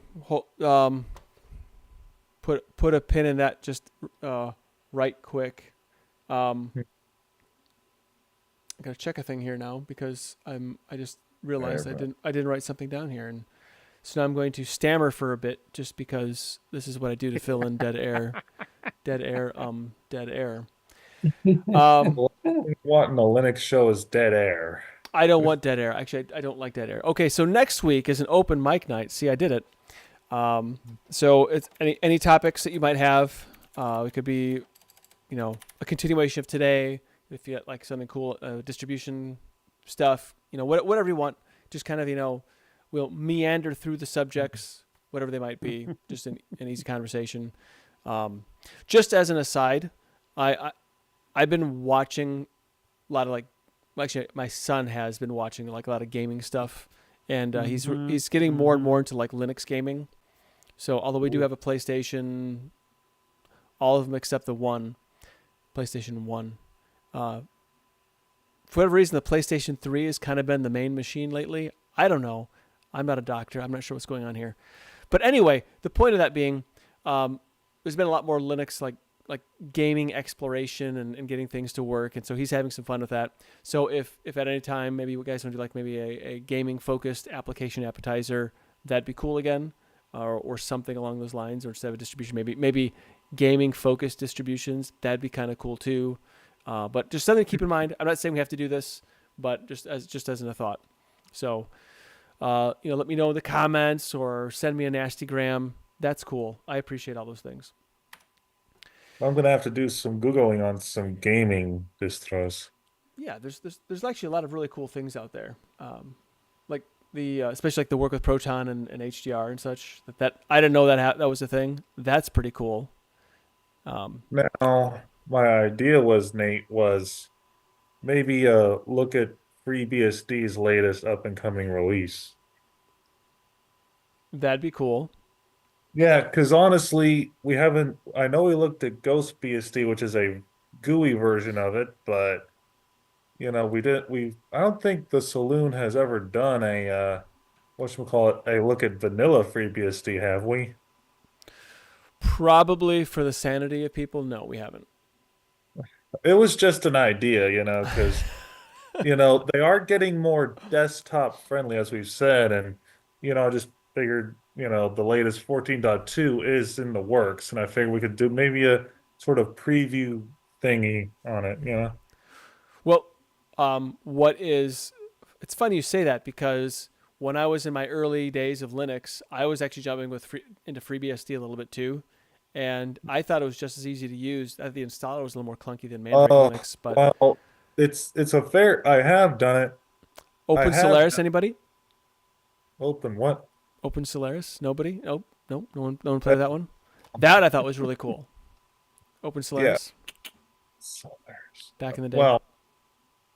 Put a pin in that just right quick. I gotta check a thing here now because I just realized I didn't write something down here, and so now I'm going to stammer for a bit just because this is what I do to fill in dead air. Dead air. What in the Linux show is dead air. I don't want dead air. Actually, I don't like dead air. Okay, so next week is an open mic night. See, I did it. So it's any topics that you might have. It could be, a continuation of today. If you got like something cool, distribution stuff, whatever you want. Just kind of, we'll meander through the subjects, whatever they might be. Just an easy conversation. Just as an aside, I've been watching a lot of actually my son has been watching like a lot of gaming stuff, and he's getting more and more into like Linux gaming. So although we do have a PlayStation, all of them except the PlayStation 1. For whatever reason, the PlayStation 3 has kind of been the main machine lately. I don't know. I'm not a doctor. I'm not sure what's going on here. But anyway, the point of that being, there's been a lot more Linux like gaming exploration and getting things to work. And so he's having some fun with that. So if at any time, maybe you guys want to do like maybe a gaming focused application appetizer, that'd be cool again. Or something along those lines, or instead of a distribution, maybe gaming focused distributions, that'd be kind of cool too. But just something to keep in mind. I'm not saying we have to do this, but just as a thought. So, let me know in the comments or send me a nastygram. That's cool. I appreciate all those things. I'm gonna have to do some Googling on some gaming distros. Yeah, there's actually a lot of really cool things out there. Like especially like the work with Proton and HDR and such. That I didn't know that was a thing. That's pretty cool. Now, my idea was maybe look at FreeBSD's latest up and coming release. That'd be cool. Yeah, because honestly, I know we looked at GhostBSD, which is a GUI version of it, but I don't think the Saloon has ever done a look at vanilla FreeBSD, have we? Probably for the sanity of people, no, we haven't. It was just an idea, because they are getting more desktop friendly, as we've said, and I just figured the latest 14.2 is in the works, and I figured we could do maybe sort of preview thingy on it, you know? Well, it's funny you say that because when I was in my early days of Linux, I was actually jumping into FreeBSD a little bit too. And I thought it was just as easy to use. The installer was a little more clunky than Mandrake Linux, but Well, it's a fair. I have done it. Open have Solaris, done- anybody? Open what? Open Solaris? Nobody? Nope. No one played that one. That I thought was really cool. Open Solaris back in the day.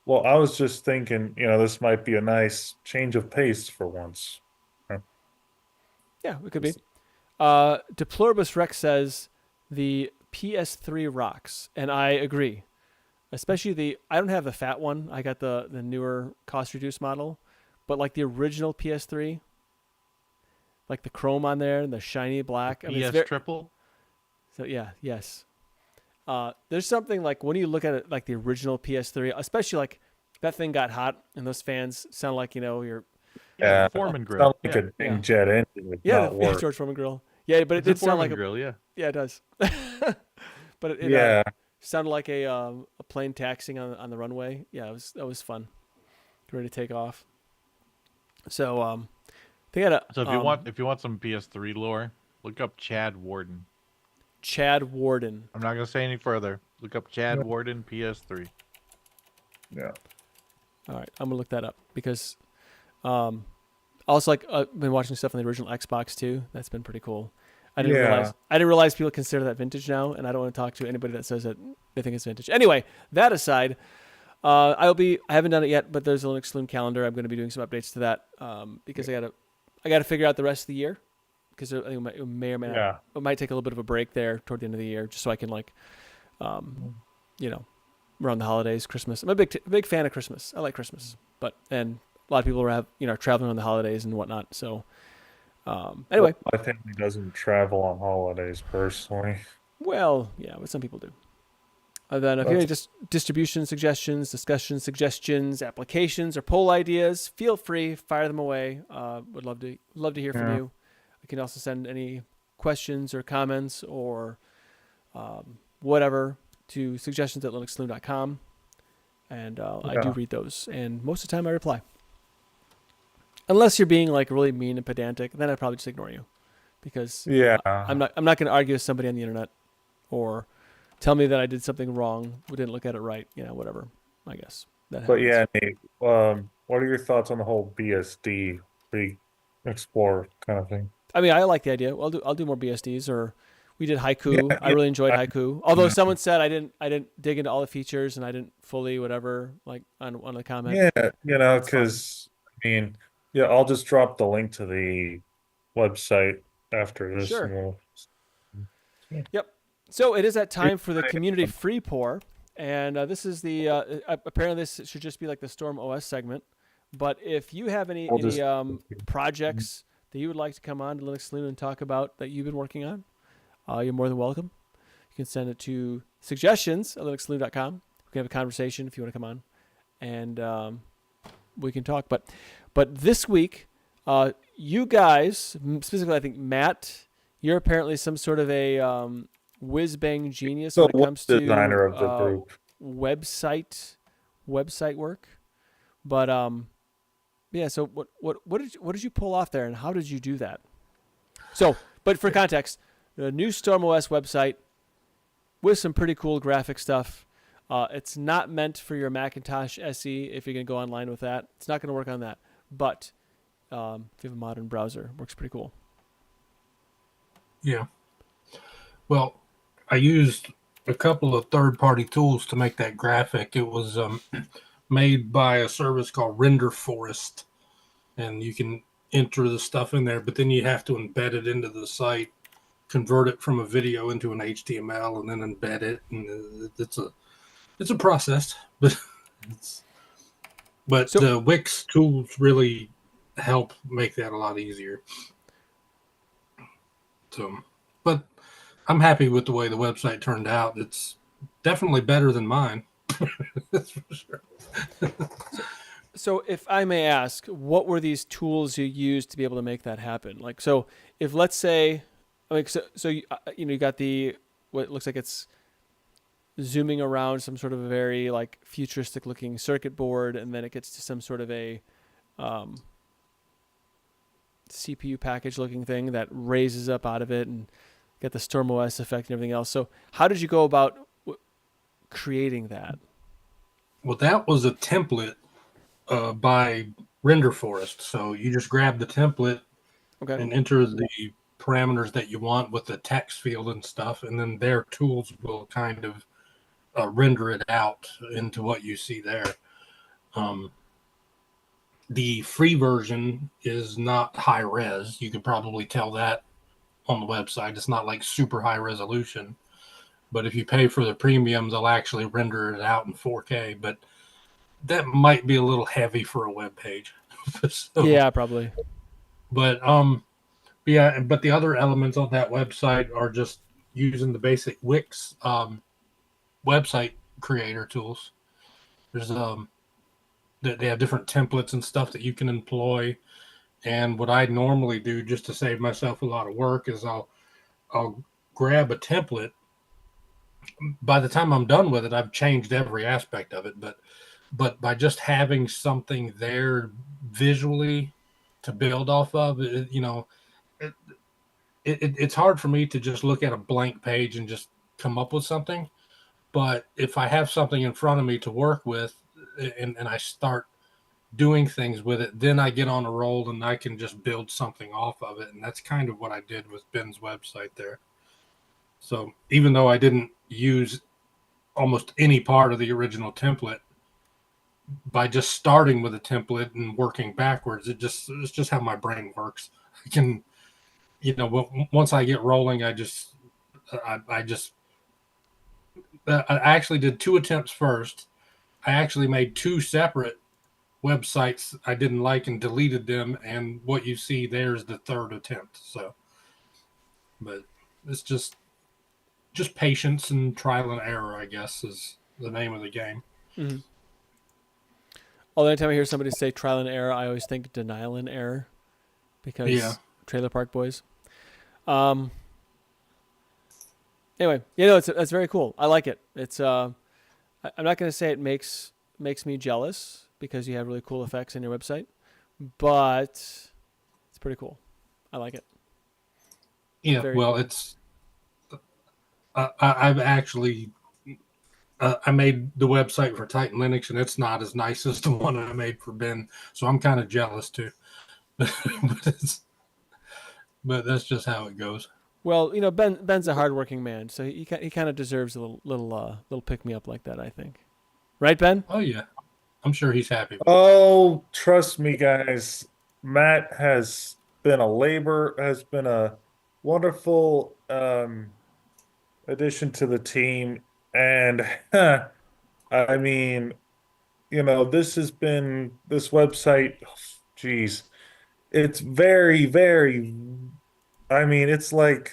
Well, I was just thinking, this might be a nice change of pace for once. Yeah, it could be. Deploribus Rex says the PS3 rocks, and I agree. Especially I don't have the fat one. I got the newer cost reduced model, but like the original PS3, like the chrome on there and the shiny black. I mean, PS triple. So yeah, yes. There's something like when you look at it like the original PS3, especially like that thing got hot and those fans sound like you're Yeah, Foreman grill. sound like Yeah. a big jet engine would not the work. George Foreman grill. Yeah, but it It's did a sound like Foreman grill. Yeah. yeah, it does. But it Yeah, sounded like a plane taxiing on the runway. Yeah, that was fun. Ready to take off. So they had a. So if you want some PS3 lore, look up Chad Warden. Chad Warden. I'm not gonna say any further. Look up Chad Yeah. Warden PS3. yeah. All right, I'm gonna look that up because, also like I've been watching stuff on the original Xbox too. That's been pretty cool. I didn't realize people consider that vintage now, and I don't want to talk to anybody that says that they think it's vintage. Anyway, that aside, I haven't done it yet, but there's a Linux Saloon calendar. I'm going to be doing some updates to that because I gotta figure out the rest of the year because I think it may or may not. It might take a little bit of a break there toward the end of the year, just so I can around the holidays, Christmas. I'm a big fan of Christmas. I like Christmas, and a lot of people are traveling on the holidays and whatnot. So anyway, My family doesn't travel on holidays personally. well, yeah, but some people do. And then if you have any just distribution suggestions, discussion suggestions, applications, or poll ideas, feel free, fire them away. Would love to hear from you. You can also send any questions or comments or whatever to suggestions@linuxsaloon.com, and I do read those, and most of the time I reply. Unless you're being like really mean and pedantic, then I'd probably just ignore you, because I'm not going to argue with somebody on the internet or tell me that I did something wrong, we didn't look at it right, whatever. I guess that happens. But yeah, Nate, what are your thoughts on the whole BSD explore kind of thing? I mean, I like the idea. I'll do more BSDs, or we did Haiku. I really enjoyed Haiku. Although someone said I didn't dig into all the features and I didn't fully whatever, like on the comment. Yeah, because I'll just drop the link to the website after this. Sure. And Yep. So it is that time for the community free pour, and this is the apparently this should just be like the StormOS segment. But if you have any projects that you would like to come on to Linux Saloon and talk about that you've been working on, you're more than welcome. You can send it to suggestions@linuxsaloon.com. We can have a conversation if you want to come on, and we can talk. But this week, you guys, specifically I think Matt, you're apparently some sort of a whiz-bang genius when it comes to designer of the group. website work. But yeah. So what did you pull off there, and how did you do that? So, but for context, the new StormOS website with some pretty cool graphic stuff. It's not meant for your Macintosh SE if you're gonna go online with that. It's not gonna work on that. But if you have a modern browser, it works pretty cool. Yeah. Well, I used a couple of third-party tools to make that graphic. It was made by a service called Render Forest, and you can enter the stuff in there, but then you have to embed it into the site, convert it from a video into an HTML, and then embed it. And it's a process, but the Wix tools really help make that a lot easier. So, but I'm happy with the way the website turned out. It's definitely better than mine. That's for sure. So if I may ask, what were these tools you used to be able to make that happen? Like, so if let's say, so you got the, what looks like it's zooming around some sort of a very like futuristic looking circuit board, and then it gets to some sort of a CPU package looking thing that raises up out of it and get the StormOS effect and everything else. So how did you go about creating that? Well, that was a template by Render Forest. So you just grab the template and enter the parameters that you want with the text field and stuff, and then their tools will kind of render it out into what you see there. The free version is not high res. You could probably tell that on the website. It's not like super high resolution. But if you pay for the premium, they'll actually render it out in 4K. But that might be a little heavy for a web page. So, yeah, probably. But but the other elements on that website are just using the basic Wix website creator tools. There's they have different templates and stuff that you can employ. And what I normally do, just to save myself a lot of work, is I'll grab a template. By the time I'm done with it, I've changed every aspect of it. But by just having something there visually to build off of, it's hard for me to just look at a blank page and just come up with something. But if I have something in front of me to work with, and I start doing things with it, then I get on a roll and I can just build something off of it. And that's kind of what I did with Ben's website there. So even though I didn't use almost any part of the original template, by just starting with a template and working backwards, it's just how my brain works. I can, once I get rolling, I actually did 2 attempts first. I actually made 2 separate websites I didn't like and deleted them. And what you see there is the 3rd attempt. So, but it's just patience and trial and error, I guess, is the name of the game. Mm-hmm. Although anytime I hear somebody say trial and error, I always think denial and error, because Trailer Park Boys. Anyway, that's very cool. I like it. It's I'm not going to say it makes me jealous, because you have really cool effects in your website, but it's pretty cool. I like it. Yeah, well, cool. It's I've actually I made the website for Titan Linux, and it's not as nice as the one I made for Ben, so I'm kind of jealous too. but that's just how it goes. Well, Ben's a hardworking man, so he kind of deserves a little pick me up like that, I think. Right, Ben? Oh yeah, I'm sure he's happy. Oh, trust me, guys. Matt has been a wonderful addition to the team, and I mean, this website. Geez, it's very, very. I mean, it's like,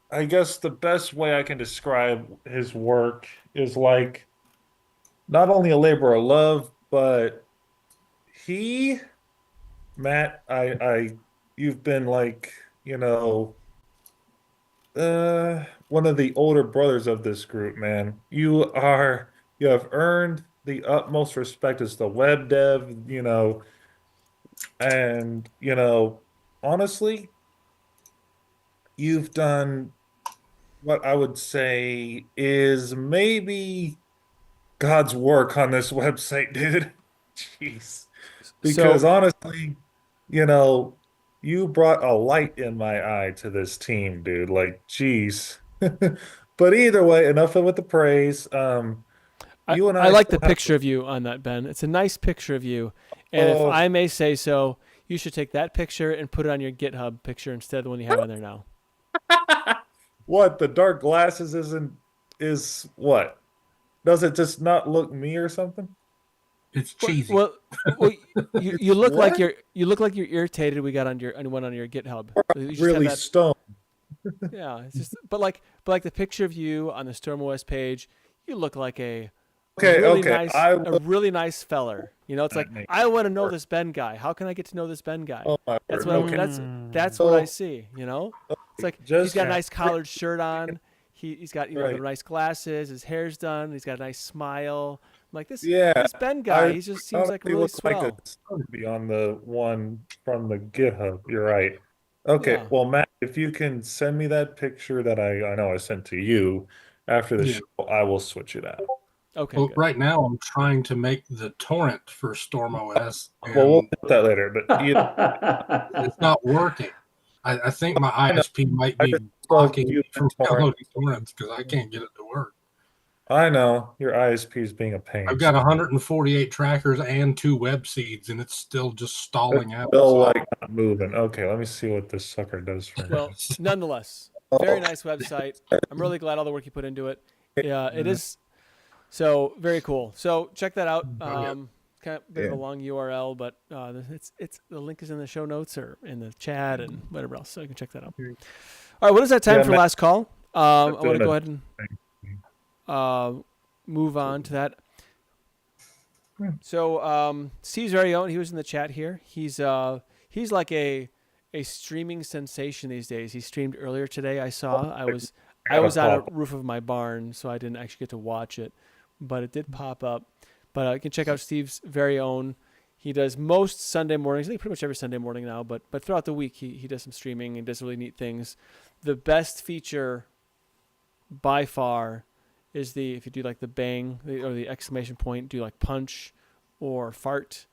I guess the best way I can describe his work is like not only a labor of love, but Matt, you've been like, one of the older brothers of this group, man. You have earned the utmost respect as the web dev, and, honestly, you've done what I would say is maybe God's work on this website, dude. Jeez. Because honestly, you brought a light in my eye to this team, dude. Like, jeez. But either way, enough with the praise. You and I like the picture of you on that, Ben. It's a nice picture of you. And if I may say so, you should take that picture and put it on your GitHub picture instead of the one you have on there now. What? The dark glasses is what? Does it just not look me or something? It's cheesy. Well, you look like you're irritated. We got on your GitHub. You really stoned. Yeah, it's just but like the picture of you on the StormOS page, you look like a really nice feller. It's like, I want to know this Ben guy. How can I get to know this Ben guy? That's what I see. It's like he's got a nice collared shirt on. He's got the Right. nice glasses. His hair's done. He's got a nice smile. I'm like this Yeah, Ben guy. I He just seems like honestly really look like swell. a be on the one from the GitHub. You're right. Okay, Yeah. well, Matt, if you can send me that picture that I know I sent to you after the Yeah. show, I will switch it out. Okay. Well, Good. right now I'm trying to make the torrent for StormOS, Well, we'll and do that later, but it's not working. I think my ISP might I be just spoke blocking to me you from in torrent. downloading torrents because I can't get it to work. I know your ISP is being a pain. I've got 148 trackers and 2 web seeds, and it's still just stalling out. Still So like not moving. Okay, let me see what this sucker does for me. Well, nonetheless, very nice website. I'm really glad all the work you put into it. Yeah, it is. So very cool. So check that out. Kind of a bit of a long URL, but it's the link is in the show notes or in the chat and whatever else. So you can check that out. All right, what is that time Yeah, for Matt- last call? I want to doing go a- ahead and move on to that. So Steve's very own, he was in the chat here. He's like a streaming sensation these days. He streamed earlier today. I saw. I was on a roof of my barn, so I didn't actually get to watch it, but it did pop up. But you can check out Steve's very own. He does most Sunday mornings. I think pretty much every Sunday morning now. But throughout the week, he does some streaming and does really neat things. The best feature by far is if you do like the bang or the exclamation point, do like punch or fart.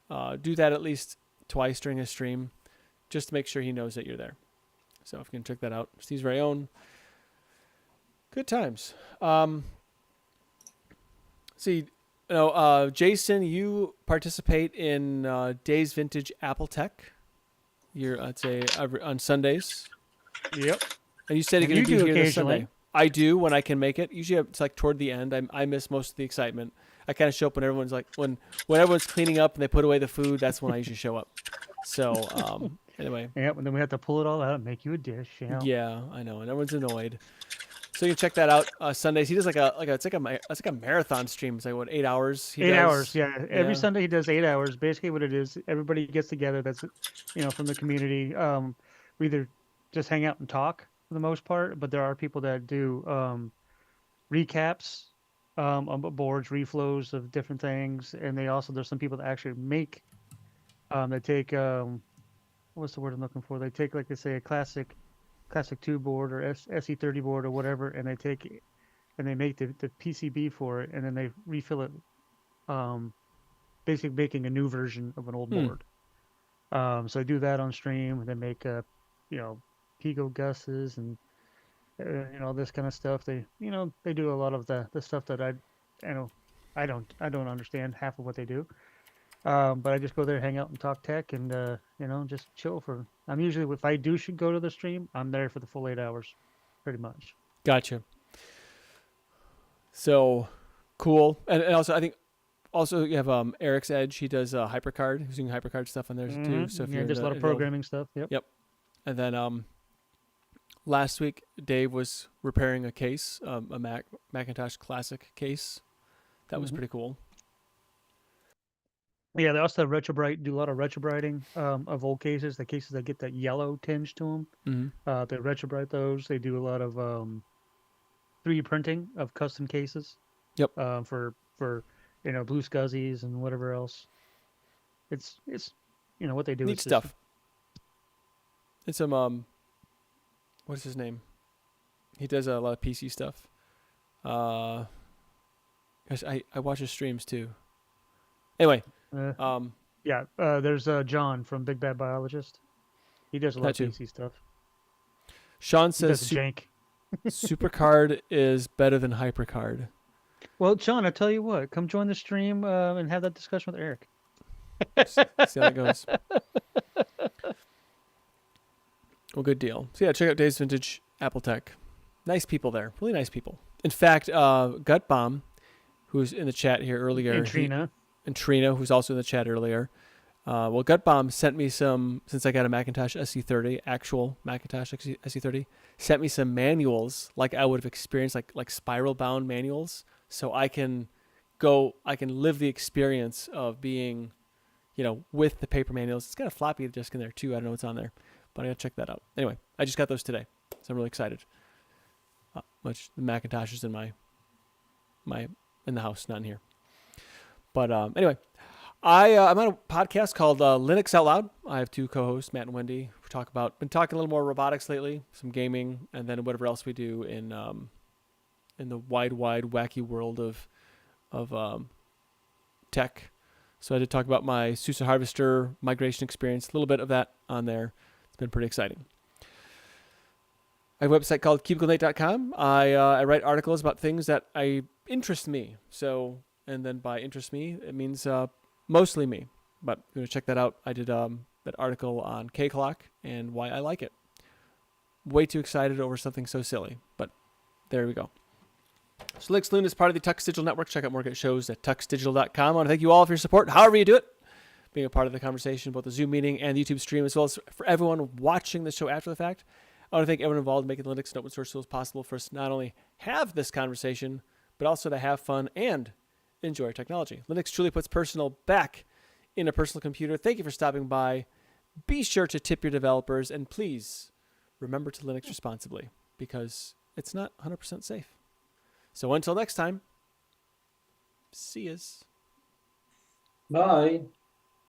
Do that at least twice during a stream, just to make sure he knows that you're there. So if you can check that out, Steve's very own. Good times. See. Jason, you participate in Days Vintage Apple Tech. I'd say on Sundays. Yep. And you said you're And going to you be do here this occasionally. Sunday. I do when I can make it. Usually it's like toward the end. I miss most of the excitement. I kind of show up when everyone's like when everyone's cleaning up and they put away the food. That's when I usually show up. So anyway. Yep. And then we have to pull it all out and make you a dish. You know? Yeah, I know, and everyone's annoyed. So you can check that out Sundays. He does it's like a marathon stream. It's like what 8 hours. He 8 does. hours, yeah. Every Yeah. Sunday he does 8 hours. Basically, what it is, everybody gets together. That's from the community. We either just hang out and talk for the most part, but there are people that do recaps on boards, reflows of different things, and there's some people that actually make. They take what's the word I'm looking for? They take like they say a classic 2 board or SE30 board or whatever, and they take it and they make the PCB for it, and then they refill it, basically making a new version of an old board. So they do that on stream, and they make Pico Gus's and this kind of stuff. They do a lot of the stuff that I don't understand half of what they do. But I just go there, hang out, and talk tech, and just chill for. I'm usually, if I should go to the stream, I'm there for the full 8 hours, pretty much. Gotcha. So cool, and also I think you have Eric's Edge. He does HyperCard. He's doing HyperCard stuff on there too. So if you're just a lot of programming stuff. Yep. And then last week Dave was repairing a case, a Macintosh Classic case. That was pretty cool. Yeah, they also have do a lot of retrobrighting of old cases, the cases that get that yellow tinge to them. Mm-hmm. They retrobrite those. They do a lot of 3D printing of custom cases. Yep. For blue scuzzies and whatever else. It's what they do. Neat stuff. It's some what's his name? He does a lot of PC stuff. Gosh, I watch his streams too. Anyway. There's John from Big Bad Biologist. He does a lot of PC stuff. Sean says jank. SuperCard is better than HyperCard. Well, Sean, I tell you what, come join the stream and have that discussion with Eric. See how that goes. Well, good deal. So yeah, check out Days Vintage Apple Tech. Nice people there. Really nice people. In fact, Gut Bomb, who's in the chat here earlier. And Trina, who's also in the chat earlier. Gut Bomb sent me some, since I got a Macintosh SE30, actual Macintosh SE30, sent me some manuals like I would have experienced, like spiral bound manuals. So I can live the experience of being, with the paper manuals. It's got a floppy disk in there too. I don't know what's on there, but I gotta check that out. Anyway, I just got those today, so I'm really excited. which the Macintosh is in my in the house, not in here. But anyway, I'm on a podcast called Linux Out Loud. I have two co-hosts, Matt and Wendy. We been talking a little more robotics lately, some gaming, and then whatever else we do in the wide wacky world of tech. So I did talk about my SUSE Harvester migration experience, a little bit of that on there. It's been pretty exciting. I have a website called cubiclenate.com. I write articles about things that interest me. So, and then by interest me, it means mostly me. But if you want to check that out, I did that article on KClock and why I like it. Way too excited over something so silly, but there we go. So Linux Saloon is part of the Tux Digital Network. Check out more great shows at tuxdigital.com. I want to thank you all for your support, however you do it, being a part of the conversation, both the Zoom meeting and the YouTube stream, as well as for everyone watching the show after the fact. I want to thank everyone involved in making Linux and open source tools possible for us to not only have this conversation, but also to have fun and enjoy technology. Linux truly puts personal back in a personal computer. Thank you for stopping by. Be sure to tip your developers, and please remember to Linux responsibly, because it's not 100% safe. So until next time, see yous. Bye.